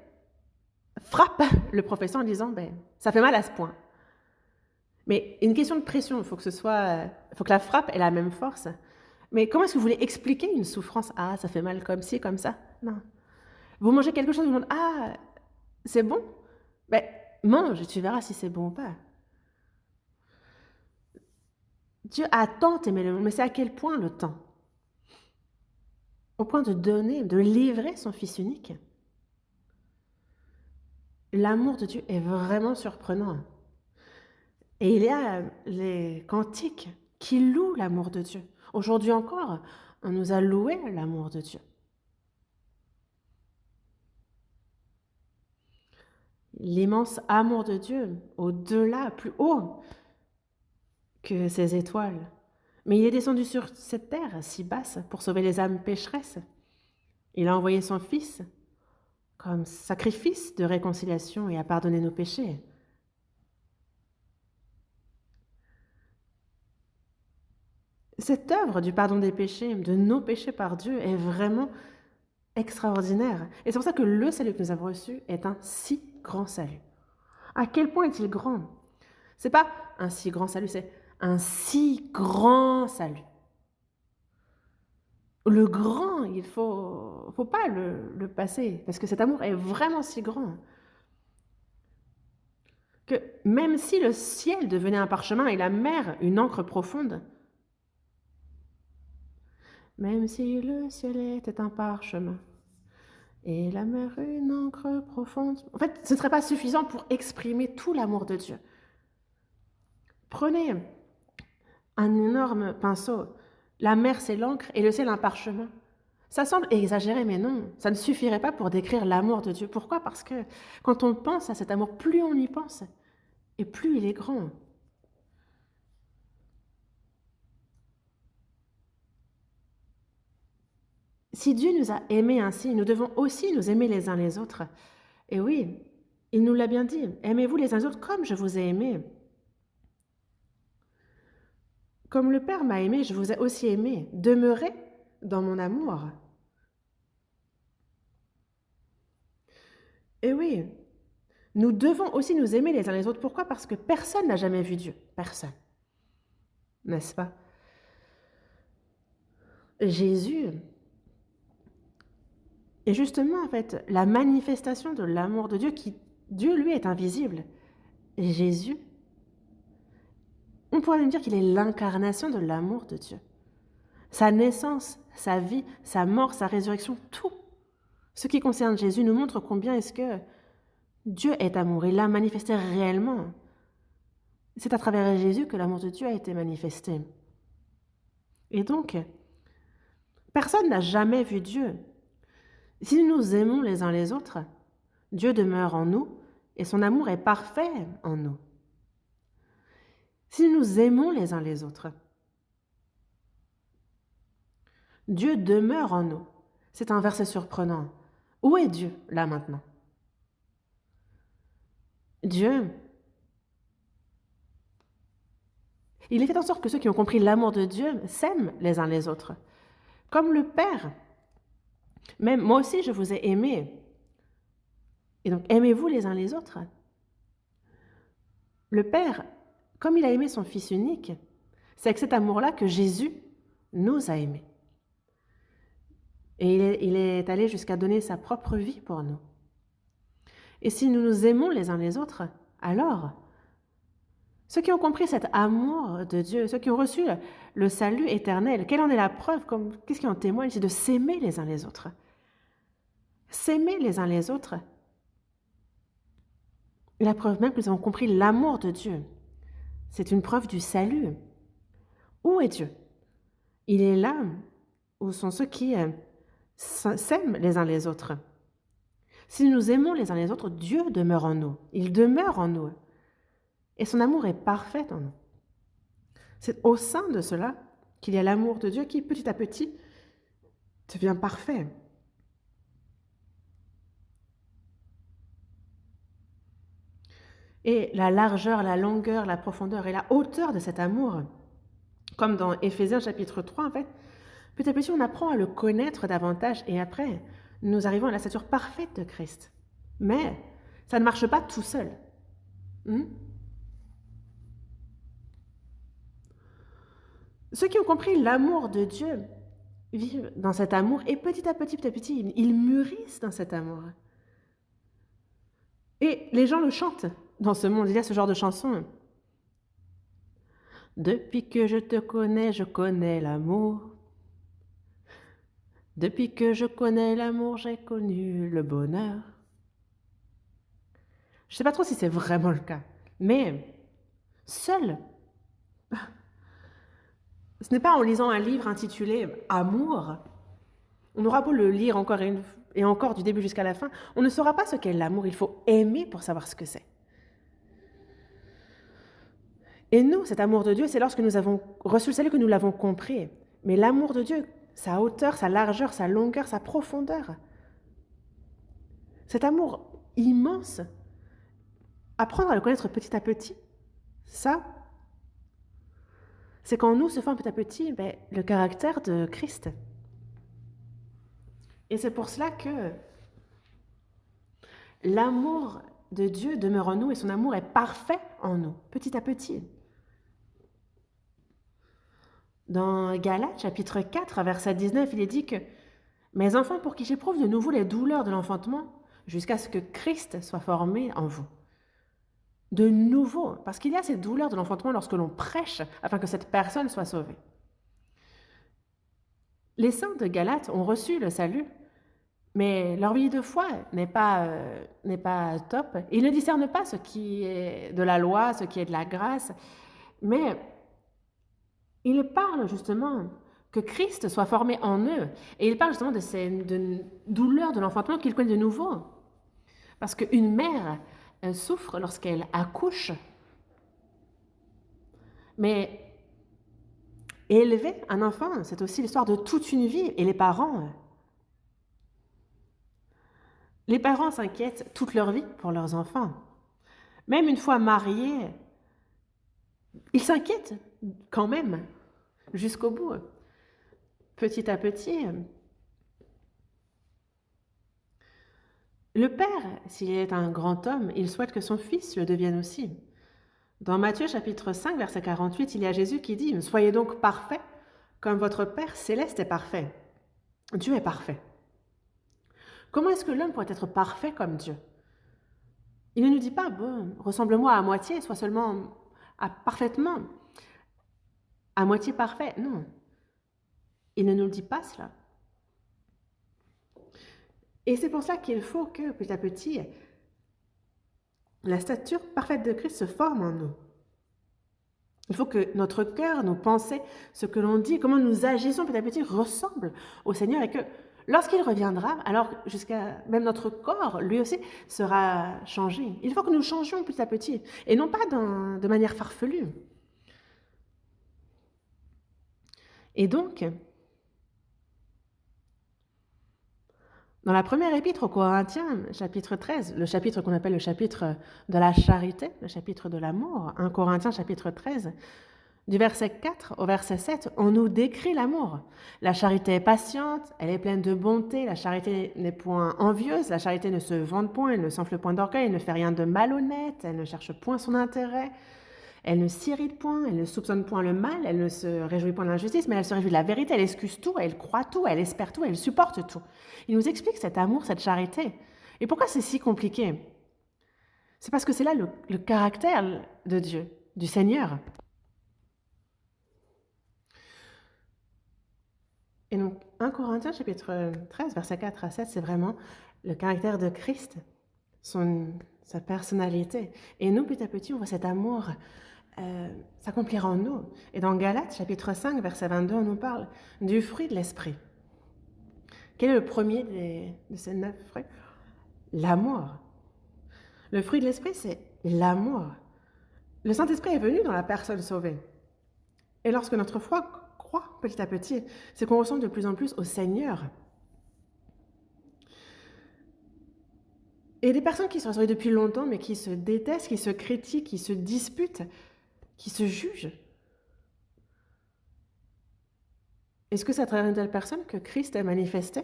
frappe le professeur en disant ça fait mal à ce point. Mais une question de pression, il faut que la frappe ait la même force. Mais comment est-ce que vous voulez expliquer une souffrance? Ah, ça fait mal comme ci, comme ça. Non. Vous mangez quelque chose, vous demandez ah, c'est bon? Mange et tu verras si c'est bon ou pas. Dieu a tant aimé le monde, mais c'est à quel point le temps? Au point de donner, de livrer son Fils unique. L'amour de Dieu est vraiment surprenant. Et il y a les cantiques qui louent l'amour de Dieu. Aujourd'hui encore, on nous a loué l'amour de Dieu. L'immense amour de Dieu, au-delà, plus haut que ces étoiles. Mais il est descendu sur cette terre si basse pour sauver les âmes pécheresses. Il a envoyé son Fils comme sacrifice de réconciliation et a pardonné nos péchés. Cette œuvre du pardon des péchés, de nos péchés par Dieu, est vraiment extraordinaire. Et c'est pour ça que le salut que nous avons reçu est un si grand salut. À quel point est-il grand? C'est pas un si grand salut, c'est un si grand salut. Le grand, faut pas le passer, parce que cet amour est vraiment si grand que même si le ciel devenait un parchemin et la mer une encre profonde, même si le ciel était un parchemin et la mer une encre profonde, en fait, ce ne serait pas suffisant pour exprimer tout l'amour de Dieu. Prenez un énorme pinceau, la mer c'est l'encre et le ciel un parchemin. Ça semble exagéré, mais non, ça ne suffirait pas pour décrire l'amour de Dieu. Pourquoi? Parce que quand on pense à cet amour, plus on y pense, et plus il est grand. Si Dieu nous a aimés ainsi, nous devons aussi nous aimer les uns les autres. Et oui, il nous l'a bien dit, aimez-vous les uns les autres comme je vous ai aimés. Comme le Père m'a aimé, je vous ai aussi aimé. Demeurez dans mon amour. Et oui, nous devons aussi nous aimer les uns les autres. Pourquoi? Parce que personne n'a jamais vu Dieu. Personne. N'est-ce pas? Jésus est justement, en fait, la manifestation de l'amour de Dieu qui, Dieu, lui, est invisible. Et Jésus, on pourrait même dire qu'il est l'incarnation de l'amour de Dieu. Sa naissance, sa vie, sa mort, sa résurrection, tout. Ce qui concerne Jésus nous montre combien est-ce que Dieu est amour. Il l'a manifesté réellement. C'est à travers Jésus que l'amour de Dieu a été manifesté. Et donc, personne n'a jamais vu Dieu. Si nous nous aimons les uns les autres, Dieu demeure en nous et son amour est parfait en nous. Si nous nous aimons les uns les autres, Dieu demeure en nous. C'est un verset surprenant. Où est Dieu, là, maintenant? Dieu, il est fait en sorte que ceux qui ont compris l'amour de Dieu s'aiment les uns les autres. Comme le Père. Même moi aussi, je vous ai aimé. Et donc, aimez-vous les uns les autres. Le Père, comme il a aimé son Fils unique, c'est avec cet amour-là que Jésus nous a aimés. Et il est allé jusqu'à donner sa propre vie pour nous. Et si nous nous aimons les uns les autres, alors, ceux qui ont compris cet amour de Dieu, ceux qui ont reçu le salut éternel, quelle en est la preuve? Qu'est-ce qui en témoigne? C'est de s'aimer les uns les autres. S'aimer les uns les autres. La preuve même que nous avons compris l'amour de Dieu. C'est une preuve du salut. Où est Dieu? Il est là où sont ceux qui s'aiment les uns les autres. Si nous aimons les uns les autres, Dieu demeure en nous. Il demeure en nous. Et son amour est parfait en nous. C'est au sein de cela qu'il y a l'amour de Dieu qui, petit à petit, devient parfait. Et la largeur, la longueur, la profondeur et la hauteur de cet amour, comme dans Éphésiens chapitre 3, en fait, petit à petit, on apprend à le connaître davantage et après, nous arrivons à la stature parfaite de Christ. Mais ça ne marche pas tout seul. Ceux qui ont compris l'amour de Dieu vivent dans cet amour et petit à petit, ils mûrissent dans cet amour. Et les gens le chantent dans ce monde. Il y a ce genre de chanson. Depuis que je te connais, je connais l'amour. Depuis que je connais l'amour, j'ai connu le bonheur. Je ne sais pas trop si c'est vraiment le cas, mais seul, ce n'est pas en lisant un livre intitulé Amour, on aura beau le lire encore et encore du début jusqu'à la fin, on ne saura pas ce qu'est l'amour, il faut aimer pour savoir ce que c'est. Et nous, cet amour de Dieu, c'est lorsque nous avons reçu le salut que nous l'avons compris. Mais l'amour de Dieu, sa hauteur, sa largeur, sa longueur, sa profondeur, cet amour immense, apprendre à le connaître petit à petit, ça, c'est qu'en nous se forme petit à petit le caractère de Christ. Et c'est pour cela que l'amour de Dieu demeure en nous et son amour est parfait en nous, petit à petit. Dans Galates, chapitre 4, verset 19, il est dit que mes enfants, pour qui j'éprouve de nouveau les douleurs de l'enfantement, jusqu'à ce que Christ soit formé en vous. De nouveau, parce qu'il y a ces douleurs de l'enfantement lorsque l'on prêche afin que cette personne soit sauvée. Les saints de Galates ont reçu le salut, mais leur vie de foi n'est pas top. Ils ne discernent pas ce qui est de la loi, ce qui est de la grâce, mais ils parlent justement que Christ soit formé en eux. Et ils parlent justement de ces douleurs de l'enfantement qu'ils connaissent de nouveau. Parce qu'une mère souffre lorsqu'elle accouche, mais élever un enfant, c'est aussi l'histoire de toute une vie. Et les parents s'inquiètent toute leur vie pour leurs enfants. Même une fois mariés, ils s'inquiètent quand même jusqu'au bout. Petit à petit, le père, s'il est un grand homme, il souhaite que son fils le devienne aussi. Dans Matthieu chapitre 5, verset 48, il y a Jésus qui dit « Soyez donc parfaits, comme votre Père céleste est parfait. » Dieu est parfait. Comment est-ce que l'homme pourrait être parfait comme Dieu? Il ne nous dit pas « Bon, ressemble-moi à moitié, sois seulement parfaitement, à moitié parfait. » Non, il ne nous le dit pas cela. Et c'est pour ça qu'il faut que, petit à petit, la stature parfaite de Christ se forme en nous. Il faut que notre cœur, nos pensées, ce que l'on dit, comment nous agissons petit à petit ressemble au Seigneur et que lorsqu'il reviendra, alors jusqu'à même notre corps, lui aussi, sera changé. Il faut que nous changions petit à petit et non pas de manière farfelue. Et donc, dans la première épître aux Corinthiens, chapitre 13, le chapitre qu'on appelle le chapitre de la charité, le chapitre de l'amour, 1 Corinthiens chapitre 13, du verset 4 au verset 7, on nous décrit l'amour. La charité est patiente, elle est pleine de bonté, la charité n'est point envieuse, la charité ne se vante point, elle ne s'enfle point d'orgueil, elle ne fait rien de malhonnête, elle ne cherche point son intérêt, elle ne s'irrite point, elle ne soupçonne point le mal, elle ne se réjouit point de l'injustice, mais elle se réjouit de la vérité, elle excuse tout, elle croit tout, elle espère tout, elle supporte tout. Il nous explique cet amour, cette charité. Et pourquoi c'est si compliqué? C'est parce que c'est là le caractère de Dieu, du Seigneur. Et donc, 1 Corinthiens chapitre 13, versets 4 à 7, c'est vraiment le caractère de Christ, sa personnalité. Et nous, petit à petit, on voit cet amour s'accomplir en nous. Et dans Galates chapitre 5, verset 22, on nous parle du fruit de l'esprit. Quel est le premier de ces 9 fruits? L'amour. Le fruit de l'esprit, c'est l'amour. Le Saint-Esprit est venu dans la personne sauvée. Et lorsque notre foi croît petit à petit, c'est qu'on ressemble de plus en plus au Seigneur. Et des personnes qui sont sauvées depuis longtemps, mais qui se détestent, qui se critiquent, qui se disputent, qui se jugent. Est-ce que c'est à travers une telle personne que Christ est manifesté?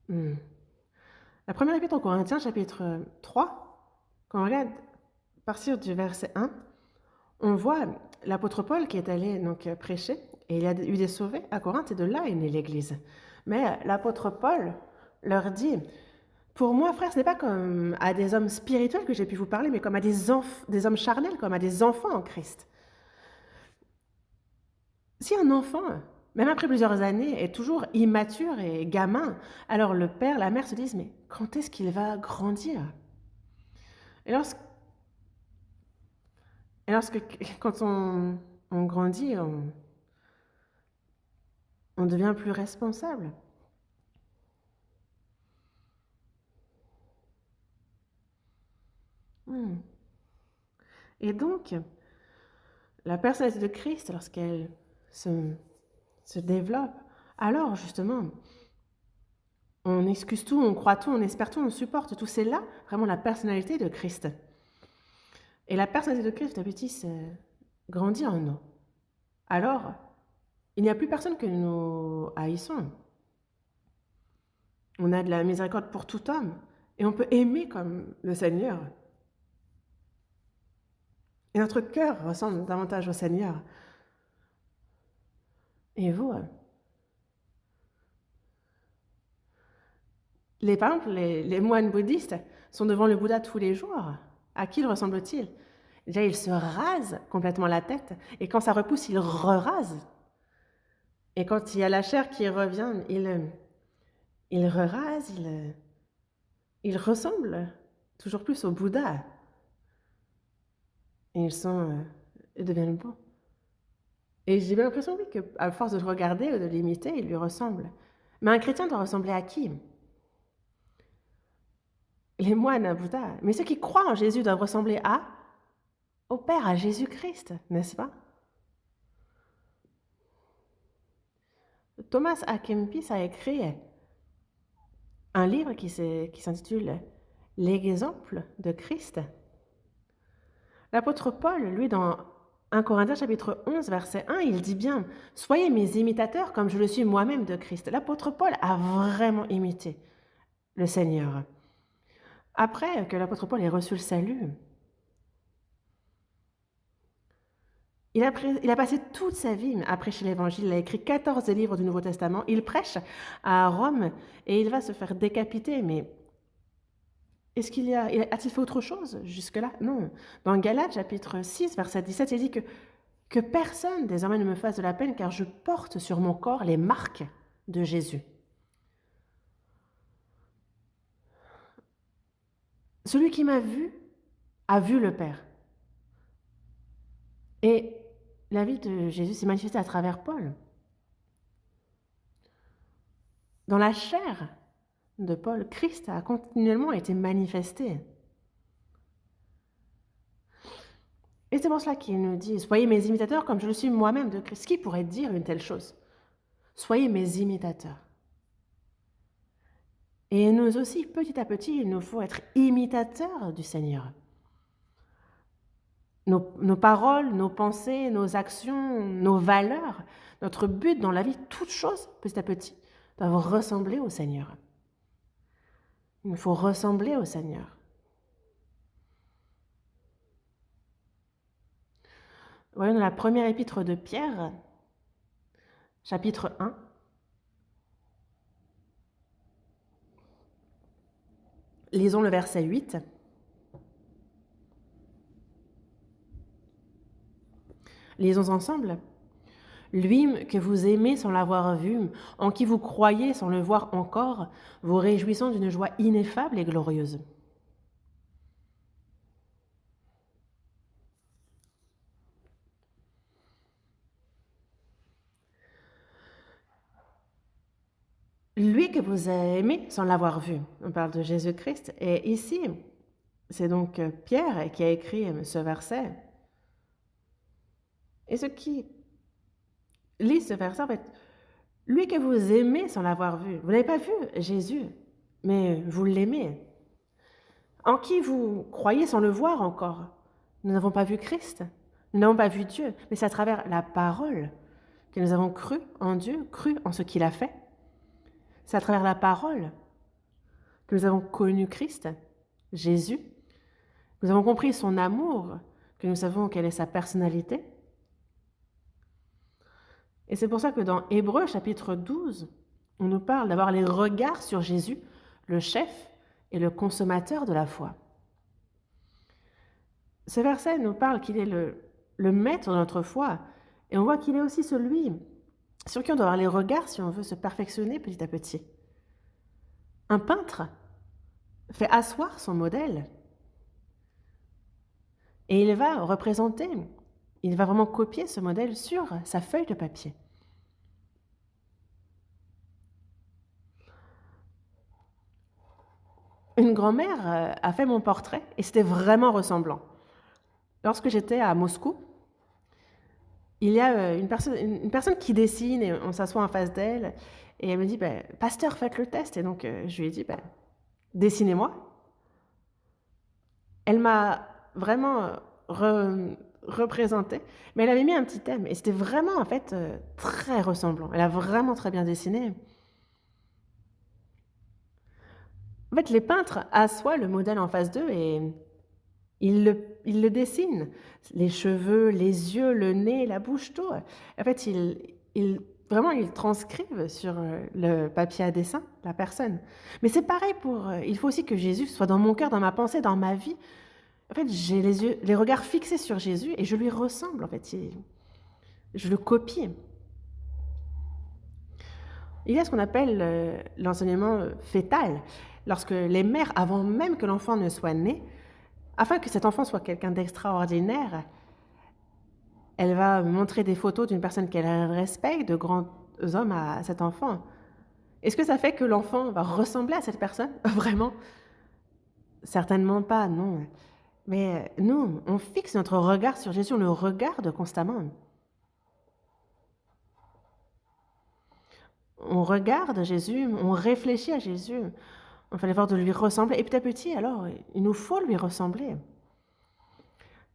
La première épître aux Corinthiens, chapitre 3, quand on regarde à partir du verset 1, on voit l'apôtre Paul qui est allé donc prêcher, et il y a eu des sauvés à Corinthe, et de là est née l'Église. Mais l'apôtre Paul leur dit, pour moi, frère, ce n'est pas comme à des hommes spirituels que j'ai pu vous parler, mais comme à des hommes charnels, comme à des enfants en Christ. Si un enfant, même après plusieurs années, est toujours immature et gamin, alors le père, la mère se disent, mais quand est-ce qu'il va grandir? Et quand on grandit, on devient plus responsable. Et donc, la personnalité de Christ, lorsqu'elle se développe, alors justement, on excuse tout, on croit tout, on espère tout, on supporte tout. C'est là vraiment la personnalité de Christ. Et la personnalité de Christ, petit, grandit en nous. Alors, il n'y a plus personne que nous haïssons. On a de la miséricorde pour tout homme. Et on peut aimer comme le Seigneur. Et notre cœur ressemble davantage au Seigneur. Et vous, par exemple, les moines bouddhistes sont devant le Bouddha tous les jours. À qui ressemble-t-il? Déjà, ils se rasent complètement la tête, et quand ça repousse, ils re-rasent. Et quand il y a la chair qui revient, ils re-rasent, ils ressemblent toujours plus au Bouddha. Et ils deviennent beaux. Et j'ai bien l'impression, oui, qu'à force de le regarder ou de l'imiter, il lui ressemble. Mais un chrétien doit ressembler à qui? Les moines à Bouddha. Mais ceux qui croient en Jésus doivent ressembler au Père, à Jésus-Christ, n'est-ce pas? Thomas à Kempis a écrit un livre qui s'intitule L'exemple de Christ. L'apôtre Paul, lui, dans 1 Corinthiens chapitre 11, verset 1, il dit bien « Soyez mes imitateurs comme je le suis moi-même de Christ ». L'apôtre Paul a vraiment imité le Seigneur. Après que l'apôtre Paul ait reçu le salut, il a passé toute sa vie à prêcher l'Évangile. Il a écrit 14 livres du Nouveau Testament. Il prêche à Rome et il va se faire décapiter. Mais a-t-il fait autre chose jusque-là? Non. Dans Galates, chapitre 6, verset 17, il dit que personne désormais ne me fasse de la peine, car je porte sur mon corps les marques de Jésus. Celui qui m'a vu a vu le Père. Et la vie de Jésus s'est manifestée à travers Paul. Dans la chair de Paul, Christ a continuellement été manifesté. Et c'est pour cela qu'il nous dit « Soyez mes imitateurs comme je le suis moi-même de Christ ». Qui pourrait dire une telle chose? Soyez mes imitateurs. Et nous aussi, petit à petit, il nous faut être imitateurs du Seigneur. Nos paroles, nos pensées, nos actions, nos valeurs, notre but dans la vie, toutes choses, petit à petit, doivent ressembler au Seigneur. Il nous faut ressembler au Seigneur. Voyons dans la première épître de Pierre, chapitre 1. Lisons le verset 8. Lisons ensemble. Lui que vous aimez sans l'avoir vu, en qui vous croyez sans le voir encore, vous réjouissant d'une joie ineffable et glorieuse. Lui que vous aimez sans l'avoir vu. On parle de Jésus-Christ. Et ici, c'est donc Pierre qui a écrit ce verset. Et ce qui lit ce verset, en fait, lui que vous aimez sans l'avoir vu. Vous n'avez pas vu Jésus, mais vous l'aimez. En qui vous croyez sans le voir encore. Nous n'avons pas vu Christ, nous n'avons pas vu Dieu, mais c'est à travers la parole que nous avons cru en Dieu, cru en ce qu'il a fait. C'est à travers la parole que nous avons connu Christ, Jésus. Nous avons compris son amour, que nous savons quelle est sa personnalité. Et c'est pour ça que dans Hébreux chapitre 12, on nous parle d'avoir les regards sur Jésus, le chef et le consommateur de la foi. Ce verset nous parle qu'il est le maître de notre foi, et on voit qu'il est aussi celui sur qui on doit avoir les regards si on veut se perfectionner petit à petit. Un peintre fait asseoir son modèle et il va représenter, il va vraiment copier ce modèle sur sa feuille de papier. Une grand-mère a fait mon portrait et c'était vraiment ressemblant. Lorsque j'étais à Moscou, il y a une personne qui dessine et on s'assoit en face d'elle et elle me dit « Pasteur, faites le test ». Et donc je lui ai dit « Dessinez-moi ». Elle m'a vraiment représenté, mais elle avait mis un petit thème et c'était vraiment en fait très ressemblant. Elle a vraiment très bien dessiné. En fait, les peintres assoient le modèle en face d'eux et ils le dessinent. Les cheveux, les yeux, le nez, la bouche, tout. En fait, ils vraiment, ils transcrivent sur, le papier à dessin la personne. Mais c'est pareil pour, il faut aussi que Jésus soit dans mon cœur, dans ma pensée, dans ma vie. En fait, j'ai les regards fixés sur Jésus et je lui ressemble, en fait, je le copie. Il y a ce qu'on appelle, l'enseignement, fœtal. Lorsque les mères, avant même que l'enfant ne soit né, afin que cet enfant soit quelqu'un d'extraordinaire, elle va montrer des photos d'une personne qu'elle respecte, de grands hommes à cet enfant. Est-ce que ça fait que l'enfant va ressembler à cette personne? Vraiment? Certainement pas, non. Mais nous, on fixe notre regard sur Jésus, on le regarde constamment. On regarde Jésus, on réfléchit à Jésus. On fait l'effort de lui ressembler et petit à petit, alors, il nous faut lui ressembler.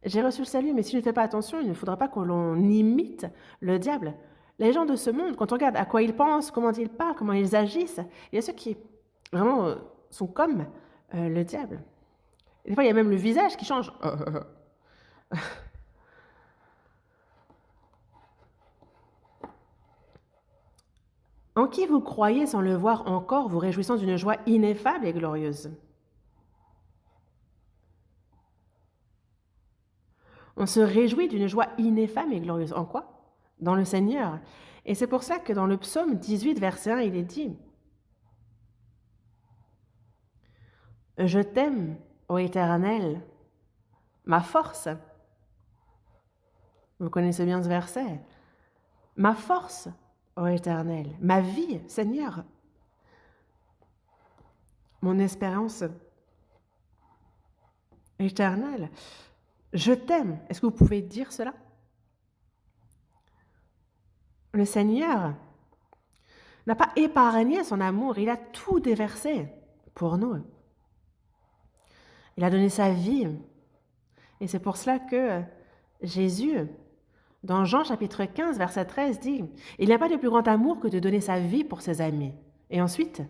J'ai reçu le salut, mais si je ne fais pas attention, il ne faudra pas que l'on imite le diable. Les gens de ce monde, quand on regarde à quoi ils pensent, comment ils parlent, comment ils agissent, il y a ceux qui vraiment sont comme le diable. Et des fois, il y a même le visage qui change. En qui vous croyez sans le voir encore, vous réjouissant d'une joie ineffable et glorieuse. On se réjouit d'une joie ineffable et glorieuse. En quoi? Dans le Seigneur. Et c'est pour ça que dans le psaume 18, verset 1, il est dit « Je t'aime, ô Éternel, ma force. » Vous connaissez bien ce verset. « Ma force, ô Éternel, ma vie, Seigneur, mon espérance éternelle. Je t'aime. » Est-ce que vous pouvez dire cela? Le Seigneur n'a pas épargné son amour, il a tout déversé pour nous. Il a donné sa vie. Et c'est pour cela que Jésus, dans Jean chapitre 15, verset 13, dit « Il n'y a pas de plus grand amour que de donner sa vie pour ses amis. » Et ensuite,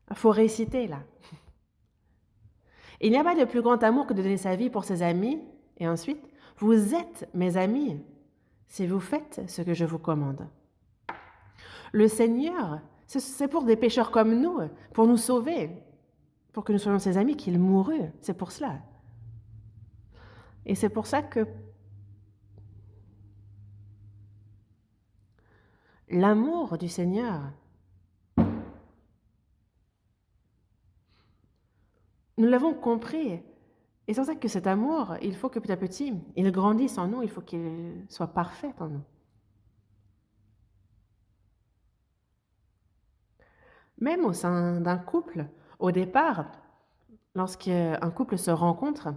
il faut réciter là. « Il n'y a pas de plus grand amour que de donner sa vie pour ses amis. » Et ensuite, « Vous êtes mes amis si vous faites ce que je vous commande. » Le Seigneur, c'est pour des pécheurs comme nous, pour nous sauver, pour que nous soyons ses amis, qu'il mourut. C'est pour cela. Et c'est pour ça que l'amour du Seigneur, nous l'avons compris. Et c'est pour ça que cet amour, il faut que petit à petit, il grandisse en nous, il faut qu'il soit parfait en nous. Même au sein d'un couple, au départ, lorsqu'un couple se rencontre,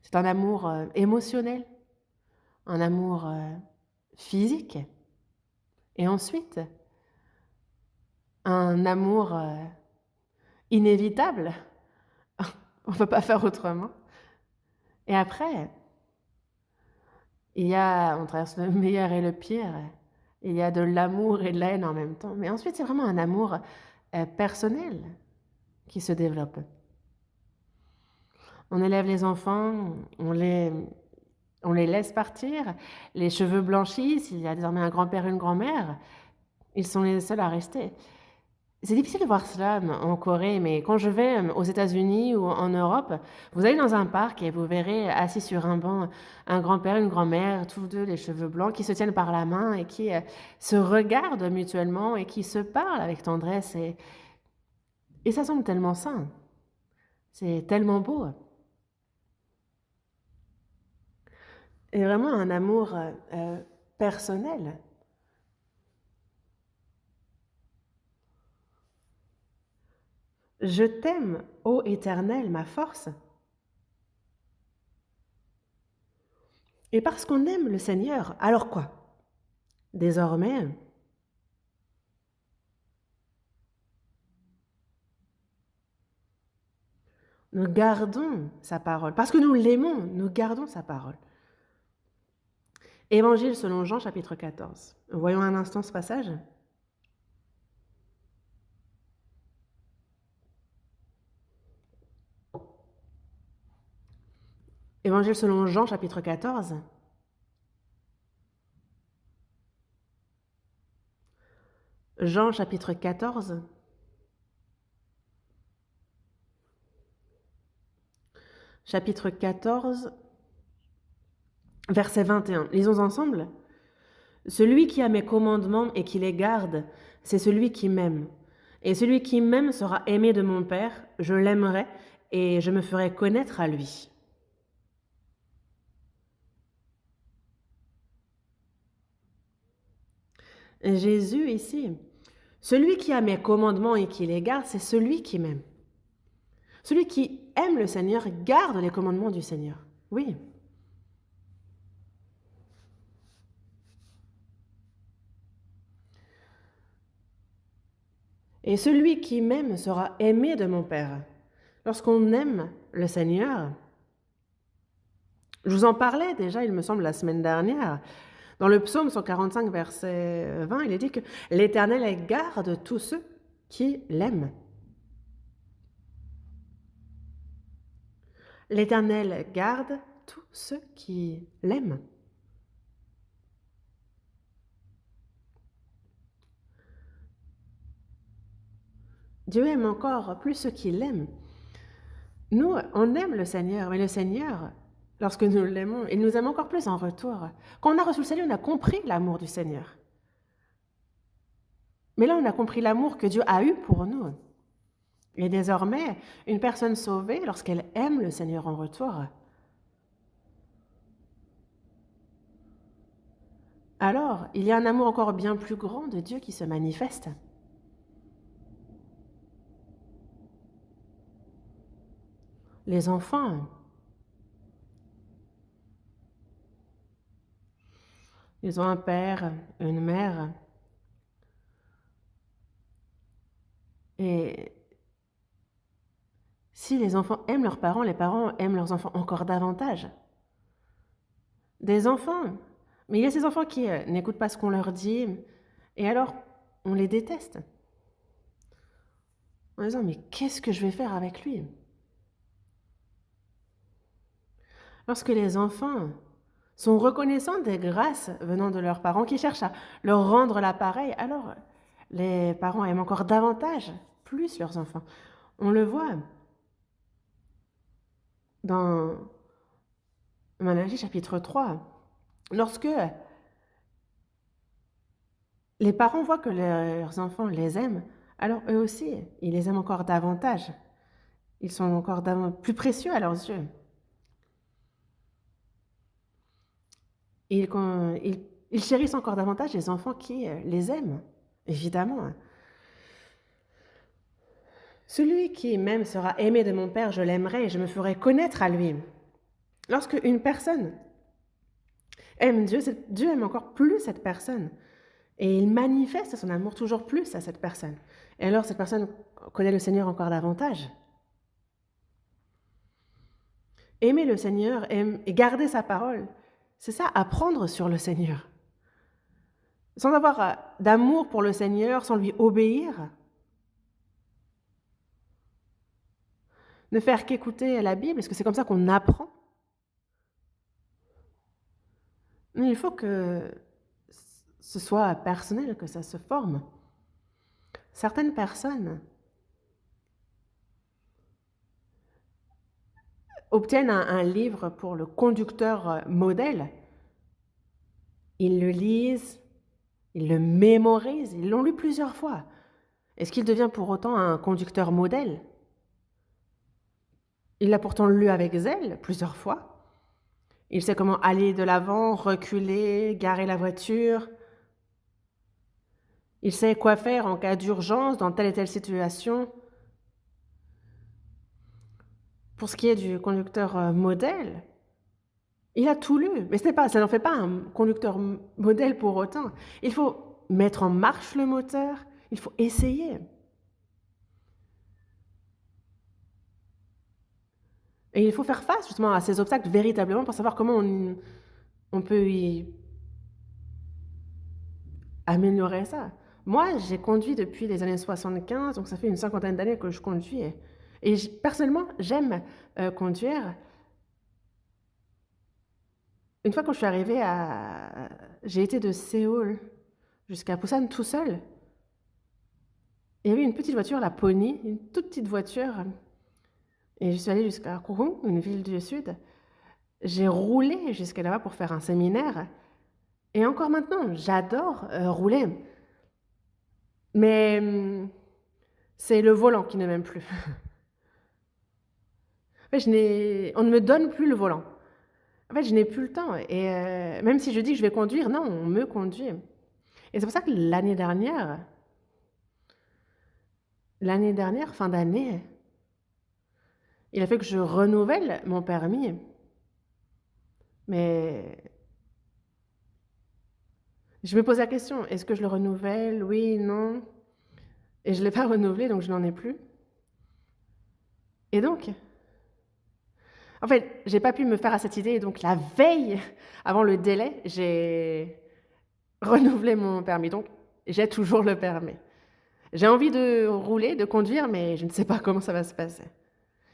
c'est un amour émotionnel, un amour physique, et ensuite un amour inévitable. On ne peut pas faire autrement. Et après, on traverse le meilleur et le pire. Il y a de l'amour et de la haine en même temps. Mais ensuite, c'est vraiment un amour personnel qui se développe. On élève les enfants, on les laisse partir, les cheveux blanchissent, il y a désormais un grand-père et une grand-mère, ils sont les seuls à rester. C'est difficile de voir cela en Corée, mais quand je vais aux États-Unis ou en Europe, vous allez dans un parc et vous verrez assis sur un banc un grand-père, une grand-mère, tous deux les cheveux blancs, qui se tiennent par la main et qui se regardent mutuellement et qui se parlent avec tendresse. Et ça semble tellement sain. C'est tellement beau. Et vraiment un amour personnel. Je t'aime, ô Éternel, ma force. Et parce qu'on aime le Seigneur, alors quoi? Désormais, nous gardons sa parole. Parce que nous l'aimons, nous gardons sa parole. Évangile selon Jean, chapitre 14. Voyons un instant ce passage. Évangile selon Jean, chapitre 14. Jean chapitre 14. Chapitre 14, verset 21. Lisons ensemble. Celui qui a mes commandements et qui les garde, c'est celui qui m'aime. Et celui qui m'aime sera aimé de mon Père, je l'aimerai et je me ferai connaître à lui. Jésus ici, celui qui a mes commandements et qui les garde, c'est celui qui m'aime. Celui qui aime le Seigneur garde les commandements du Seigneur. Oui. Et celui qui m'aime sera aimé de mon Père. Lorsqu'on aime le Seigneur, je vous en parlais déjà, il me semble, la semaine dernière, dans le psaume 145, verset 20, il est dit que l'Éternel garde tous ceux qui l'aiment. L'Éternel garde tous ceux qui l'aiment. Dieu aime encore plus ceux qui l'aiment. Nous, on aime le Seigneur, mais le Seigneur, lorsque nous l'aimons, il nous aime encore plus en retour. Quand on a reçu le salut, on a compris l'amour du Seigneur. Mais là, on a compris l'amour que Dieu a eu pour nous. Et désormais, une personne sauvée, lorsqu'elle aime le Seigneur en retour, alors il y a un amour encore bien plus grand de Dieu qui se manifeste. Les enfants, ils ont un père, une mère, et si les enfants aiment leurs parents, les parents aiment leurs enfants encore davantage. Des enfants, mais il y a ces enfants qui n'écoutent pas ce qu'on leur dit, et alors on les déteste. En disant, mais qu'est-ce que je vais faire avec lui? Lorsque les enfants sont reconnaissants des grâces venant de leurs parents qui cherchent à leur rendre l'appareil, alors les parents aiment encore davantage, plus leurs enfants. On le voit dans Malachie chapitre 3. Lorsque les parents voient que leurs enfants les aiment, alors eux aussi, ils les aiment encore davantage. Ils sont encore plus précieux à leurs yeux. Ils chérissent encore davantage les enfants qui les aiment, évidemment. Celui qui m'aime sera aimé de mon Père, je l'aimerai et je me ferai connaître à lui. Lorsque une personne aime Dieu, Dieu aime encore plus cette personne. Et il manifeste son amour toujours plus à cette personne. Et alors cette personne connaît le Seigneur encore davantage. Aimer le Seigneur et garder sa parole, c'est ça, apprendre sur le Seigneur. Sans avoir d'amour pour le Seigneur, sans lui obéir, ne faire qu'écouter la Bible, est-ce que c'est comme ça qu'on apprend? Mais il faut que ce soit personnel, que ça se forme. Certaines personnes obtiennent un livre pour le conducteur modèle. Ils le lisent, ils le mémorisent, ils l'ont lu plusieurs fois. Est-ce qu'il devient pour autant un conducteur modèle? Il l'a pourtant lu avec zèle plusieurs fois. Il sait comment aller de l'avant, reculer, garer la voiture. Il sait quoi faire en cas d'urgence dans telle et telle situation. Pour ce qui est du conducteur modèle, il a tout lu, mais ça n'en fait pas un conducteur modèle pour autant. Il faut mettre en marche le moteur, il faut essayer. Et il faut faire face justement à ces obstacles véritablement pour savoir comment on peut y améliorer ça. Moi, j'ai conduit depuis les années 75, donc ça fait une cinquantaine d'années que je conduis. Et personnellement, j'aime conduire. Une fois que je suis arrivée j'ai été de Séoul jusqu'à Busan tout seul. il y avait une petite voiture, la Pony, une toute petite voiture, et je suis allée jusqu'à Kourou, une ville du sud. J'ai roulé jusqu'à là-bas pour faire un séminaire, et encore maintenant, j'adore rouler, mais c'est le volant qui ne m'aime plus. En fait, on ne me donne plus le volant. En fait, je n'ai plus le temps, et même si je dis que je vais conduire, non, on me conduit. Et c'est pour ça que l'année dernière, fin d'année, il a fait que je renouvelle mon permis, mais je me pose la question, est-ce que je le renouvelle? Oui, non. Et je ne l'ai pas renouvelé, donc je n'en ai plus. Et donc, en fait, j'ai pas pu me faire à cette idée, et donc la veille, avant le délai, j'ai renouvelé mon permis. Donc, j'ai toujours le permis. J'ai envie de rouler, de conduire, mais je ne sais pas comment ça va se passer.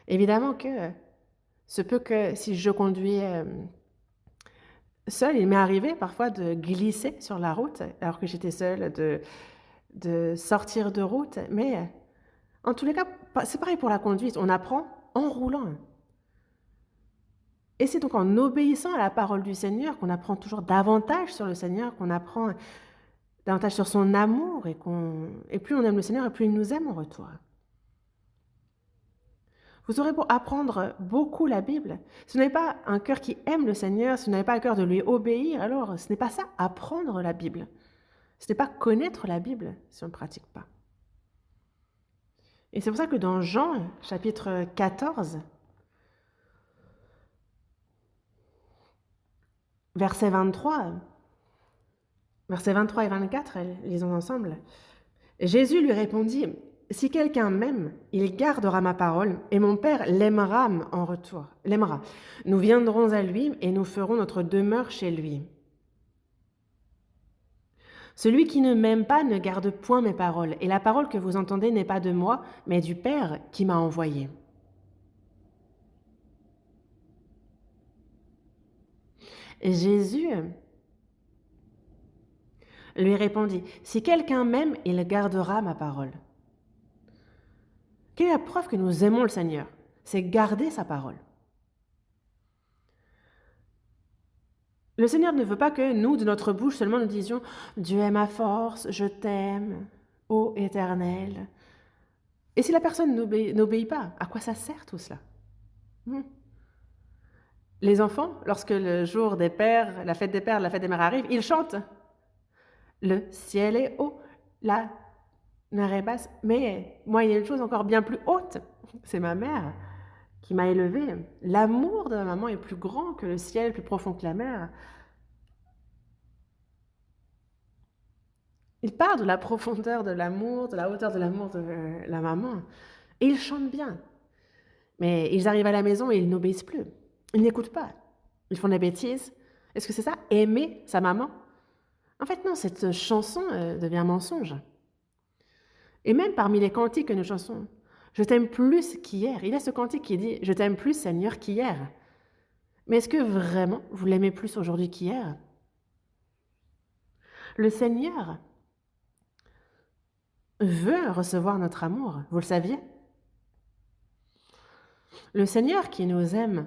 Évidemment que se peut que si je conduis seule, il m'est arrivé parfois de glisser sur la route, alors que j'étais seule, de sortir de route. Mais en tous les cas, c'est pareil pour la conduite. On apprend en roulant. Et c'est donc en obéissant à la parole du Seigneur qu'on apprend toujours davantage sur le Seigneur, qu'on apprend davantage sur son amour, et plus on aime le Seigneur, et plus il nous aime en retour. Vous aurez beau apprendre beaucoup la Bible, si vous n'avez pas un cœur qui aime le Seigneur, si vous n'avez pas un cœur de lui obéir, alors ce n'est pas ça, apprendre la Bible. Ce n'est pas connaître la Bible si on ne pratique pas. Et c'est pour ça que dans Jean, chapitre 14, versets 23 et 24, lisons ensemble. Jésus lui répondit, « Si quelqu'un m'aime, il gardera ma parole, et mon Père l'aimera en retour. L'aimera. Nous viendrons à lui, et nous ferons notre demeure chez lui. Celui qui ne m'aime pas ne garde point mes paroles, et la parole que vous entendez n'est pas de moi, mais du Père qui m'a envoyé. » Et Jésus lui répondit, « Si quelqu'un m'aime, il gardera ma parole. » Quelle est la preuve que nous aimons le Seigneur? C'est garder sa parole. Le Seigneur ne veut pas que nous, de notre bouche seulement, nous disions « Dieu est ma force, je t'aime, ô Éternel ». Et si la personne n'obéit pas, à quoi ça sert tout cela? Les enfants, lorsque le jour des pères, la fête des pères, la fête des mères arrive, ils chantent. Le ciel est haut, la mer est basse, mais moi, il y a une chose encore bien plus haute, c'est ma mère qui m'a élevée. L'amour de ma maman est plus grand que le ciel, plus profond que la mer. Il parle de la profondeur de l'amour, de la hauteur de l'amour de la maman. Et ils chantent bien. Mais ils arrivent à la maison et ils n'obéissent plus. Ils n'écoutent pas. Ils font des bêtises. Est-ce que c'est ça, aimer sa maman? En fait, non, cette chanson devient un mensonge. Et même parmi les cantiques que nous chantons, je t'aime plus qu'hier. Il y a ce cantique qui dit, je t'aime plus, Seigneur, qu'hier. Mais est-ce que vraiment vous l'aimez plus aujourd'hui qu'hier? Le Seigneur veut recevoir notre amour, vous le saviez? Le Seigneur qui nous aime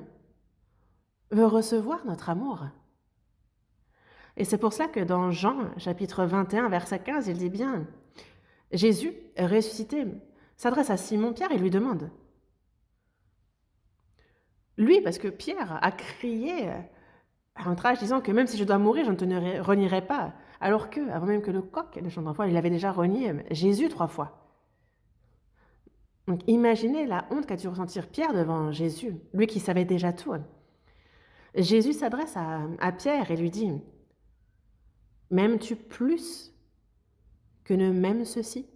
veut recevoir notre amour. Et c'est pour cela que dans Jean, chapitre 21, verset 15, il dit bien, Jésus, ressuscité, s'adresse à Simon-Pierre et lui demande. Lui, parce que Pierre a crié à un rage disant que même si je dois mourir, je ne te renierai pas. Alors que, avant même que le coq ne chante 3 fois, il avait déjà renié Jésus 3 fois. Donc imaginez la honte qu'a dû ressentir Pierre devant Jésus, lui qui savait déjà tout. Jésus s'adresse à Pierre et lui dit, « M'aimes-tu plus que ne m'aime ceci ?»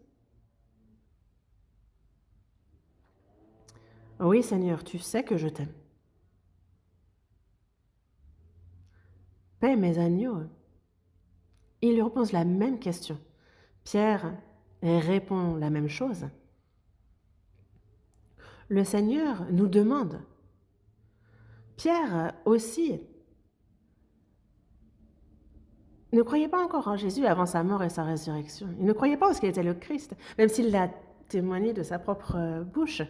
« Oui, Seigneur, tu sais que je t'aime. » « Paie mes agneaux. » Il lui repose la même question. Pierre répond la même chose. Le Seigneur nous demande. Pierre aussi ne croyait pas encore en Jésus avant sa mort et sa résurrection. Il ne croyait pas parce qu'il était le Christ, même s'il l'a témoigner de sa propre bouche.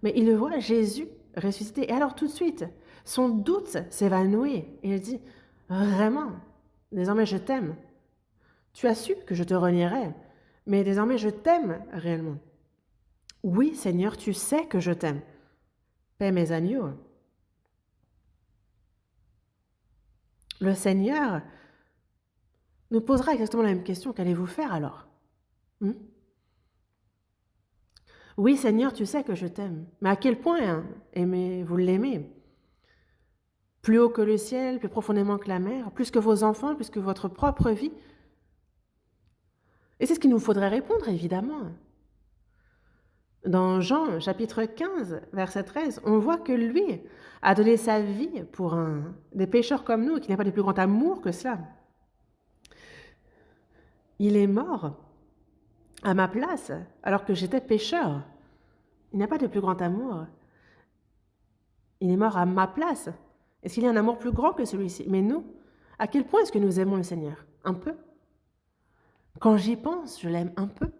Mais il voit Jésus ressuscité. Et alors tout de suite, son doute s'évanouit. Et il dit, vraiment, désormais je t'aime. Tu as su que je te renierai, mais désormais je t'aime réellement. Oui, Seigneur, tu sais que je t'aime. Paie mes agneaux. Le Seigneur nous posera exactement la même question. Qu'allez-vous faire alors? Oui, Seigneur, tu sais que je t'aime. Mais à quel point vous l'aimez? Plus haut que le ciel, plus profondément que la mer, plus que vos enfants, plus que votre propre vie. Et c'est ce qu'il nous faudrait répondre, évidemment. Dans Jean, chapitre 15, verset 13, on voit que lui a donné sa vie pour des pécheurs comme nous, qui n'a pas de plus grand amour que cela. Il est mort à ma place, alors que j'étais pécheur. Il n'a pas de plus grand amour. Il est mort à ma place. Est-ce qu'il y a un amour plus grand que celui-ci? Mais nous, à quel point est-ce que nous aimons le Seigneur? Un peu. Quand j'y pense, je l'aime un peu.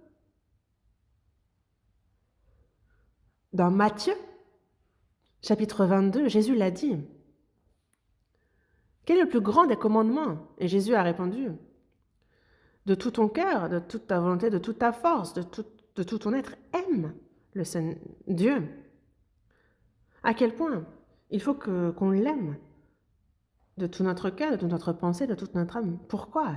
Dans Matthieu, chapitre 22, Jésus l'a dit. Quel est le plus grand des commandements? Et Jésus a répondu, de tout ton cœur, de toute ta volonté, de toute ta force, de tout ton être, aime le Seigneur Dieu. À quel point il faut qu'on l'aime de tout notre cœur, de toute notre pensée, de toute notre âme. Pourquoi?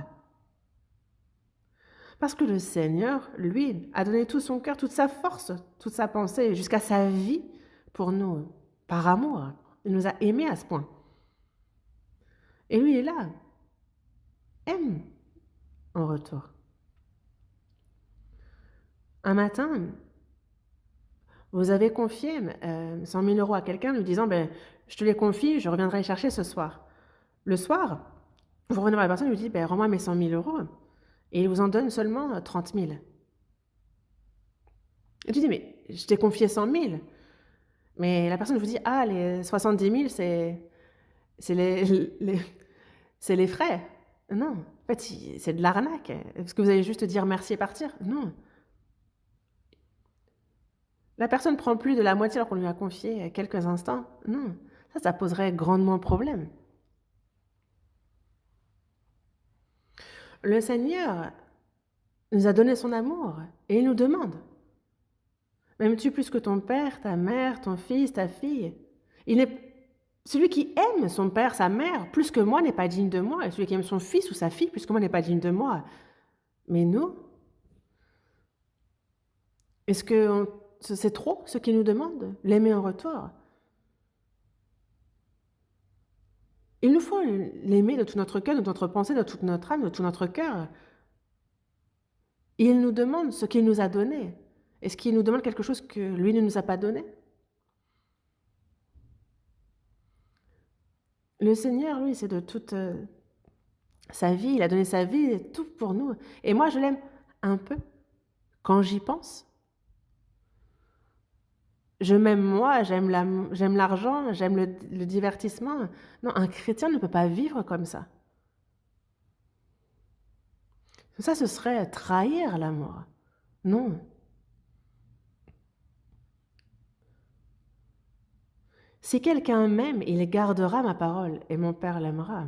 Parce que le Seigneur, lui, a donné tout son cœur, toute sa force, toute sa pensée, jusqu'à sa vie pour nous, par amour. Il nous a aimés à ce point. Et lui est là, aime en retour. Un matin, vous avez confié 100 000 euros à quelqu'un, lui disant je te les confie, je reviendrai les chercher ce soir. Le soir, vous revenez voir la personne et lui dites rends-moi mes 100 000 euros. Et il vous en donne seulement 30 000. Et tu dis mais je t'ai confié 100 000. Mais la personne vous dit les 70 000, c'est les frais. Non, en fait, c'est de l'arnaque. Est-ce que vous allez juste dire merci et partir? Non. La personne ne prend plus de la moitié alors qu'on lui a confié quelques instants. Non, ça poserait grandement problème. Le Seigneur nous a donné son amour et il nous demande, m'aimes-tu plus que ton père, ta mère, ton fils, ta fille? Celui qui aime son père, sa mère, plus que moi n'est pas digne de moi, et celui qui aime son fils ou sa fille, plus que moi n'est pas digne de moi. Mais nous, est-ce que c'est trop ce qu'il nous demande, l'aimer en retour? Il nous faut l'aimer de tout notre cœur, de toute notre pensée, de toute notre âme, de tout notre cœur. Et il nous demande ce qu'il nous a donné. Est-ce qu'il nous demande quelque chose que lui ne nous a pas donné? Le Seigneur, lui, c'est de toute sa vie, il a donné sa vie, tout pour nous. Et moi, je l'aime un peu quand j'y pense. Je m'aime moi, j'aime l'argent, j'aime le divertissement. Non, un chrétien ne peut pas vivre comme ça. Ça, ce serait trahir l'amour. Non. Si quelqu'un m'aime, il gardera ma parole et mon Père l'aimera.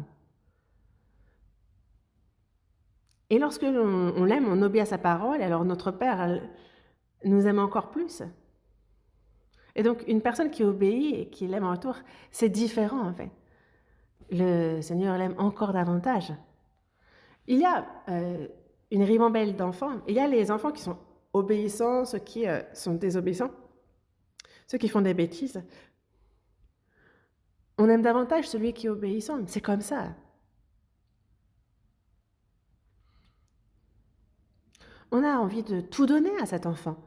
Et lorsque on l'aime, on obéit à sa parole, alors notre Père nous aime encore plus. Et donc, une personne qui obéit et qui l'aime en retour, c'est différent en fait. Le Seigneur l'aime encore davantage. Il y a une ribambelle d'enfants. Il y a les enfants qui sont obéissants, ceux qui sont désobéissants, ceux qui font des bêtises. On aime davantage celui qui est obéissant. C'est comme ça. On a envie de tout donner à cet enfant.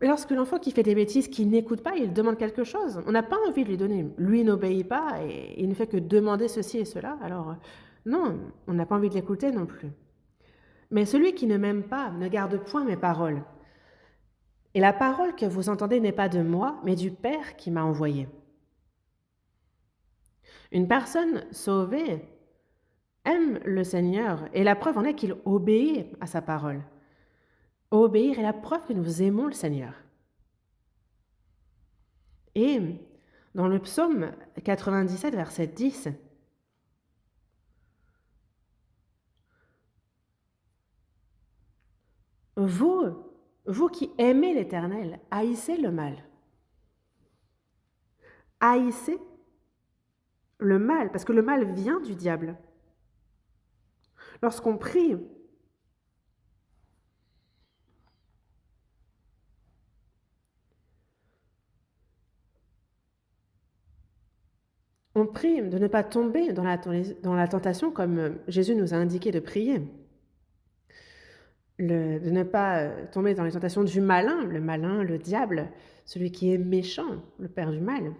Et lorsque l'enfant qui fait des bêtises, qui n'écoute pas, il demande quelque chose, on n'a pas envie de lui donner. Lui n'obéit pas et il ne fait que demander ceci et cela. Alors non, on n'a pas envie de l'écouter non plus. Mais celui qui ne m'aime pas ne garde point mes paroles. Et la parole que vous entendez n'est pas de moi, mais du Père qui m'a envoyé. Une personne sauvée aime le Seigneur et la preuve en est qu'il obéit à sa parole. Obéir est la preuve que nous aimons le Seigneur. Et dans le psaume 97, verset 10, vous qui aimez l'Éternel, haïssez le mal. Haïssez le mal, parce que le mal vient du diable. Lorsqu'on prie, on prie de ne pas tomber dans la tentation comme Jésus nous a indiqué de prier. De ne pas tomber dans les tentations du malin, le diable, celui qui est méchant, le père du mal.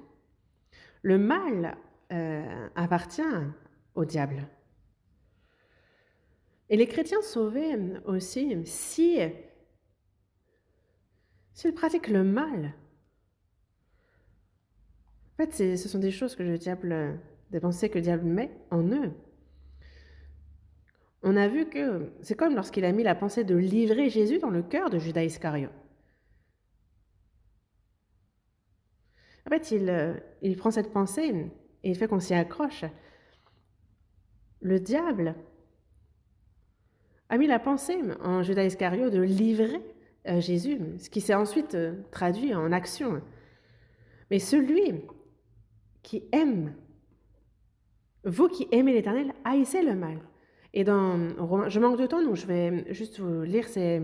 Le mal appartient au diable. Et les chrétiens sauvés aussi, s'ils pratiquent le mal, en fait, ce sont des choses que des pensées que le diable met en eux. On a vu que c'est comme lorsqu'il a mis la pensée de livrer Jésus dans le cœur de Judas Iscariote. En fait, il prend cette pensée et il fait qu'on s'y accroche. Le diable a mis la pensée en Judas Iscariote de livrer Jésus, ce qui s'est ensuite traduit en action. Mais celui qui aime, vous qui aimez l'Éternel, haïssez le mal. Et dans Romains, je manque de temps, donc je vais juste vous lire ces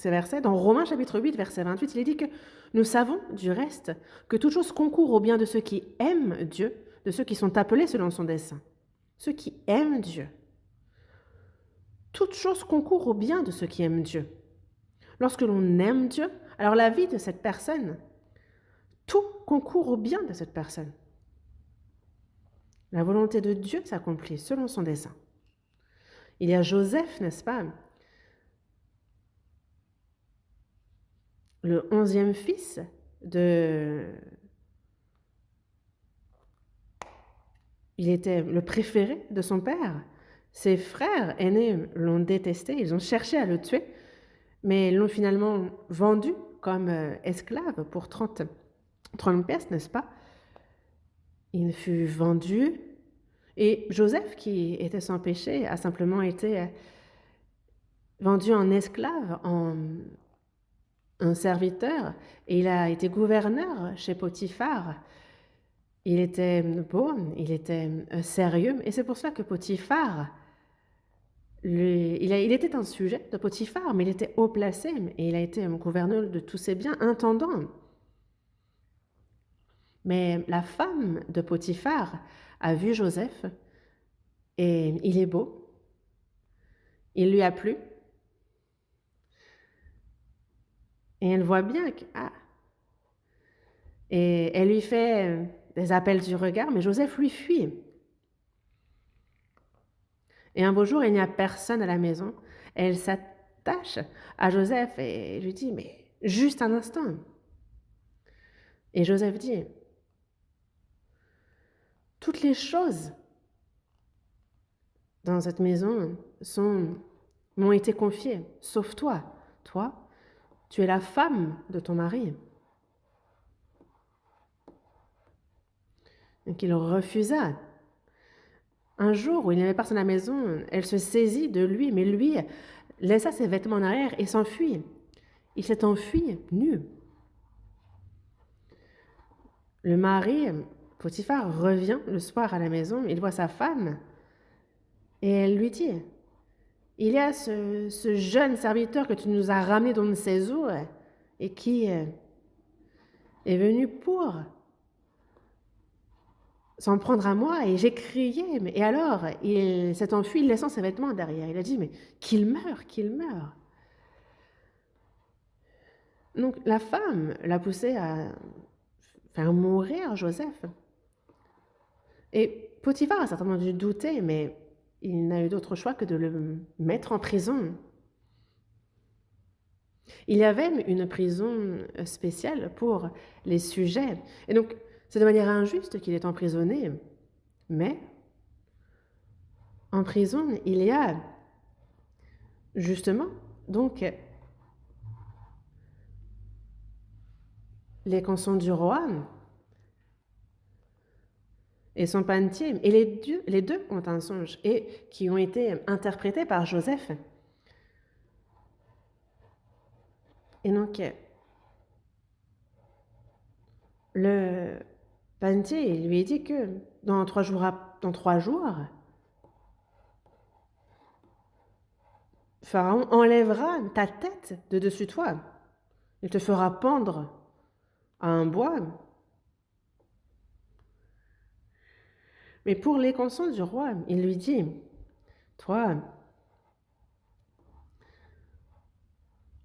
versets. Dans Romains chapitre 8, verset 28, il est dit que nous savons du reste que toute chose concourt au bien de ceux qui aiment Dieu, de ceux qui sont appelés selon son dessein. Ceux qui aiment Dieu. Toute chose concourt au bien de ceux qui aiment Dieu. Lorsque l'on aime Dieu, alors la vie de cette personne, tout concourt au bien de cette personne. La volonté de Dieu s'accomplit selon son dessein. Il y a Joseph, n'est-ce pas? Le 11e fils Il était le préféré de son père. Ses frères aînés l'ont détesté, ils ont cherché à le tuer, mais l'ont finalement vendu comme esclave pour 30 pièces, n'est-ce pas? Il fut vendu, et Joseph, qui était sans péché, a simplement été vendu en esclave, en un serviteur, et il a été gouverneur chez Potiphar. Il était beau, il était sérieux, et c'est pour cela que Potiphar, il était un sujet de Potiphar, mais il était haut placé, et il a été gouverneur de tous ses biens, intendant. Mais la femme de Potiphar a vu Joseph, et il est beau, il lui a plu, et elle voit bien que... Et elle lui fait des appels du regard, mais Joseph lui fuit. Et un beau jour, il n'y a personne à la maison. Elle s'attache à Joseph et lui dit, mais juste un instant. Et Joseph dit, toutes les choses dans cette maison m'ont été confiées, sauf toi. Toi, tu es la femme de ton mari. Donc il refusa. Un jour où il n'y avait personne à la maison, elle se saisit de lui, mais lui laissa ses vêtements en arrière et s'enfuit. Il s'est enfui, nu. Le mari, Potiphar, revient le soir à la maison, il voit sa femme et elle lui dit, il y a ce jeune serviteur que tu nous as ramené d'on ne sait où et qui est venu pour s'en prendre à moi, et j'ai crié, et alors il s'est enfui laissant ses vêtements derrière. Il a dit, mais qu'il meure, qu'il meure. Donc la femme l'a poussé à faire mourir Joseph. Et Potiphar a certainement dû douter, mais il n'a eu d'autre choix que de le mettre en prison. Il y avait une prison spéciale pour les sujets. Et donc, c'est de manière injuste qu'il est emprisonné. Mais en prison, il y a justement donc les consons du roi et son panetier, et les deux ont un songe, et qui ont été interprétés par Joseph. Et donc, le panetier lui dit que dans 3 jours, Pharaon enlèvera ta tête de dessus toi. Il te fera pendre à un bois. Mais pour les consents du roi, il lui dit, toi,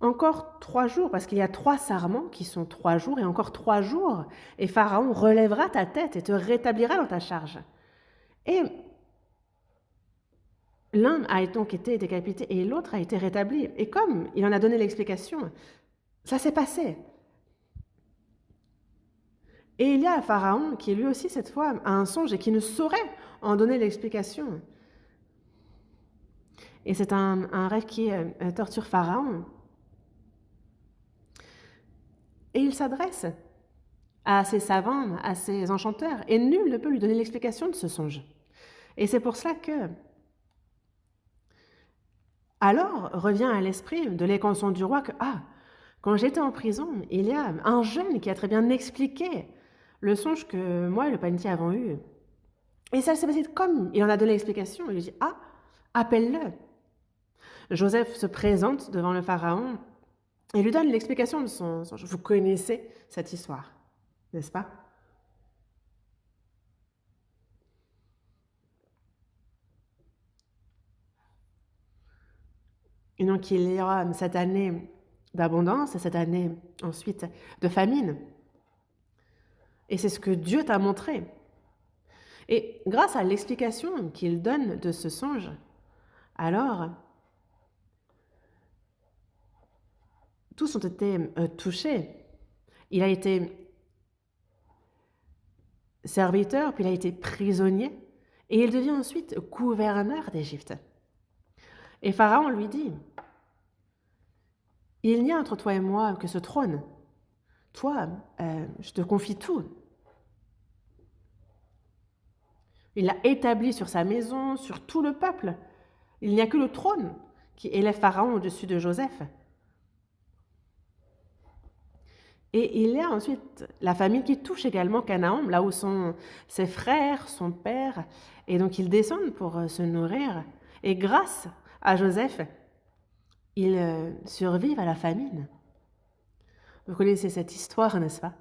encore 3 jours, parce qu'il y a 3 sarments qui sont 3 jours, et encore 3 jours, et Pharaon relèvera ta tête et te rétablira dans ta charge. Et l'un a donc été décapité et l'autre a été rétabli. Et comme il en a donné l'explication, ça s'est passé. Et il y a Pharaon qui, lui aussi, cette fois, a un songe et qui ne saurait en donner l'explication. Et c'est un rêve qui torture Pharaon. Et il s'adresse à ses savants, à ses enchanteurs, et nul ne peut lui donner l'explication de ce songe. Et c'est pour cela que, alors revient à l'esprit de l'éconson du roi que, quand j'étais en prison, il y a un jeune qui a très bien expliqué le songe que moi et le panetier avons eu. Et ça s'est passé comme il en a donné l'explication. Il lui dit, appelle-le. Joseph se présente devant le pharaon et lui donne l'explication de son songe. Vous connaissez cette histoire, n'est-ce pas? Et donc il y aura cette année d'abondance et cette année ensuite de famine. Et c'est ce que Dieu t'a montré. Et grâce à l'explication qu'il donne de ce songe, alors tous ont été touchés. Il a été serviteur, puis il a été prisonnier, et il devient ensuite gouverneur d'Égypte. Et Pharaon lui dit, il n'y a entre toi et moi que ce trône. Toi, je te confie tout. Il l'a établi sur sa maison, sur tout le peuple. Il n'y a que le trône qui élève Pharaon au-dessus de Joseph. Et il y a ensuite la famine qui touche également Canaan, là où sont ses frères, son père, et donc ils descendent pour se nourrir. Et grâce à Joseph, ils survivent à la famine. Vous connaissez cette histoire, n'est-ce pas?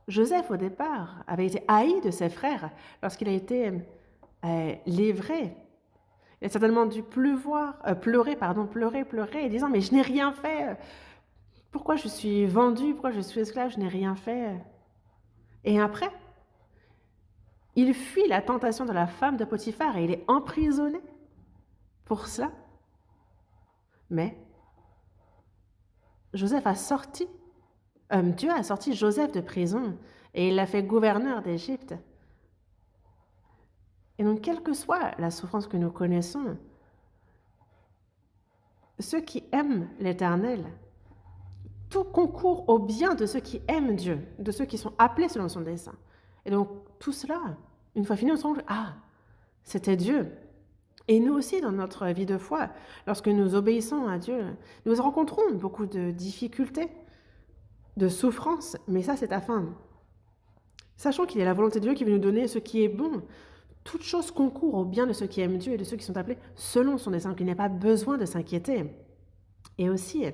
Joseph, au départ, avait été haï de ses frères lorsqu'il a été livré. Il a certainement dû pleurer, et disant « Mais je n'ai rien fait. Pourquoi je suis vendu? Pourquoi je suis esclave? Je n'ai rien fait. » Et après, il fuit la tentation de la femme de Potiphar et il est emprisonné pour cela. Mais Dieu a sorti Joseph de prison et il l'a fait gouverneur d'Égypte. Et donc, quelle que soit la souffrance que nous connaissons, ceux qui aiment l'Éternel, tout concourt au bien de ceux qui aiment Dieu, de ceux qui sont appelés selon son dessein. Et donc, tout cela, une fois fini, on se rend compte, c'était Dieu. Et nous aussi, dans notre vie de foi, lorsque nous obéissons à Dieu, nous rencontrons beaucoup de difficultés, de souffrances, mais ça, c'est afin. Sachant qu'il y a la volonté de Dieu qui veut nous donner ce qui est bon, toute chose concourt au bien de ceux qui aiment Dieu et de ceux qui sont appelés selon son dessein, qu'il n'y a pas besoin de s'inquiéter. Et aussi,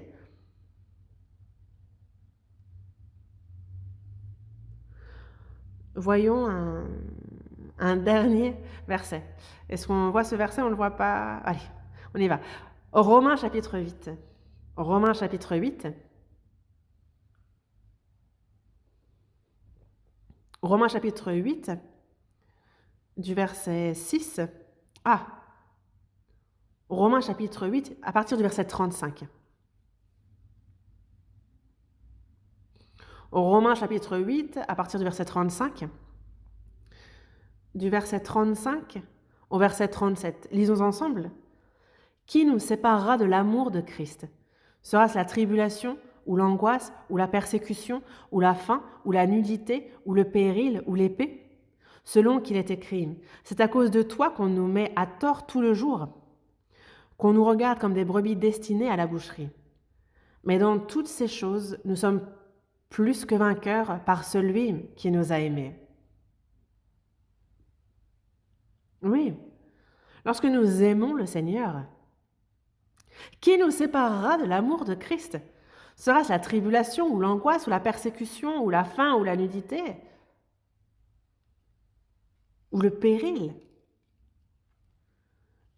voyons un dernier verset. Est-ce qu'on voit ce verset? On ne le voit pas? Allez, on y va. Romains chapitre 8. Romains chapitre 8. Romains chapitre 8, du verset 6. Romains chapitre 8, à partir du verset 35. Romains chapitre 8, à partir du verset 35. Du verset 35 au verset 37. Lisons ensemble. Qui nous séparera de l'amour de Christ? Sera-ce la tribulation ou l'angoisse, ou la persécution, ou la faim, ou la nudité, ou le péril, ou l'épée? Selon qu'il est écrit, c'est à cause de toi qu'on nous met à tort tout le jour, qu'on nous regarde comme des brebis destinées à la boucherie. Mais dans toutes ces choses, nous sommes plus que vainqueurs par celui qui nous a aimés. Oui, lorsque nous aimons le Seigneur, qui nous séparera de l'amour de Christ? Sera-ce la tribulation ou l'angoisse ou la persécution ou la faim ou la nudité ou le péril?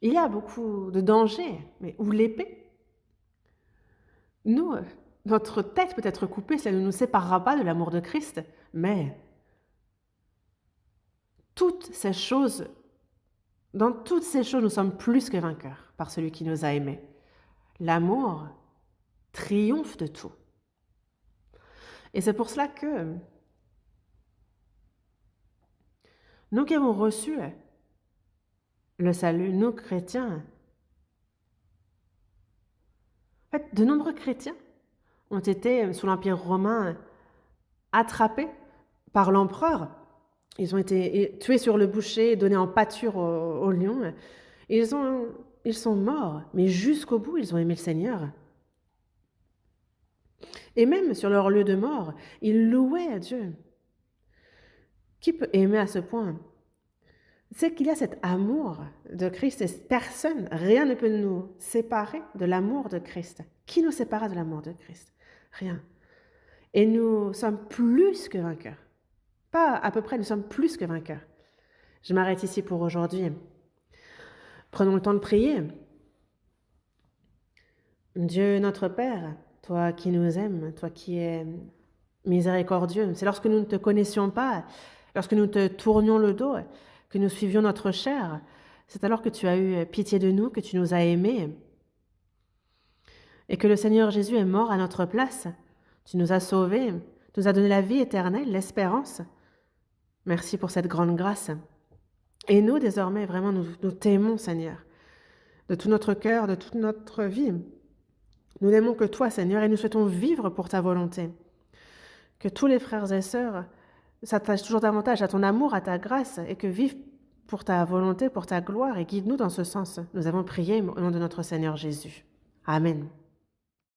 Il y a beaucoup de dangers, mais ou l'épée? Nous, notre tête peut être coupée, cela ne nous séparera pas de l'amour de Christ, mais dans toutes ces choses, nous sommes plus que vainqueurs par celui qui nous a aimés. L'amour triomphe de tout. Et c'est pour cela que nous qui avons reçu le salut, nous chrétiens, en fait, de nombreux chrétiens ont été, sous l'Empire romain, attrapés par l'empereur. Ils ont été tués sur le bûcher, donnés en pâture aux lions. Ils sont morts, mais jusqu'au bout, ils ont aimé le Seigneur. Et même sur leur lieu de mort, ils louaient Dieu. Qui peut aimer à ce point? C'est qu'il y a cet amour de Christ et personne, rien ne peut nous séparer de l'amour de Christ. Qui nous séparera de l'amour de Christ? Rien. Et nous sommes plus que vainqueurs. Pas à peu près, nous sommes plus que vainqueurs. Je m'arrête ici pour aujourd'hui. Prenons le temps de prier. Dieu notre Père, toi qui nous aimes, toi qui es miséricordieux, c'est lorsque nous ne te connaissions pas, lorsque nous te tournions le dos, que nous suivions notre chair, c'est alors que tu as eu pitié de nous, que tu nous as aimés, et que le Seigneur Jésus est mort à notre place. Tu nous as sauvés, tu nous as donné la vie éternelle, l'espérance. Merci pour cette grande grâce. Et nous, désormais, vraiment, nous t'aimons, Seigneur, de tout notre cœur, de toute notre vie. Nous n'aimons que toi, Seigneur, et nous souhaitons vivre pour ta volonté. Que tous les frères et sœurs s'attachent toujours davantage à ton amour, à ta grâce, et que vivent pour ta volonté, pour ta gloire, et guide-nous dans ce sens. Nous avons prié au nom de notre Seigneur Jésus. Amen.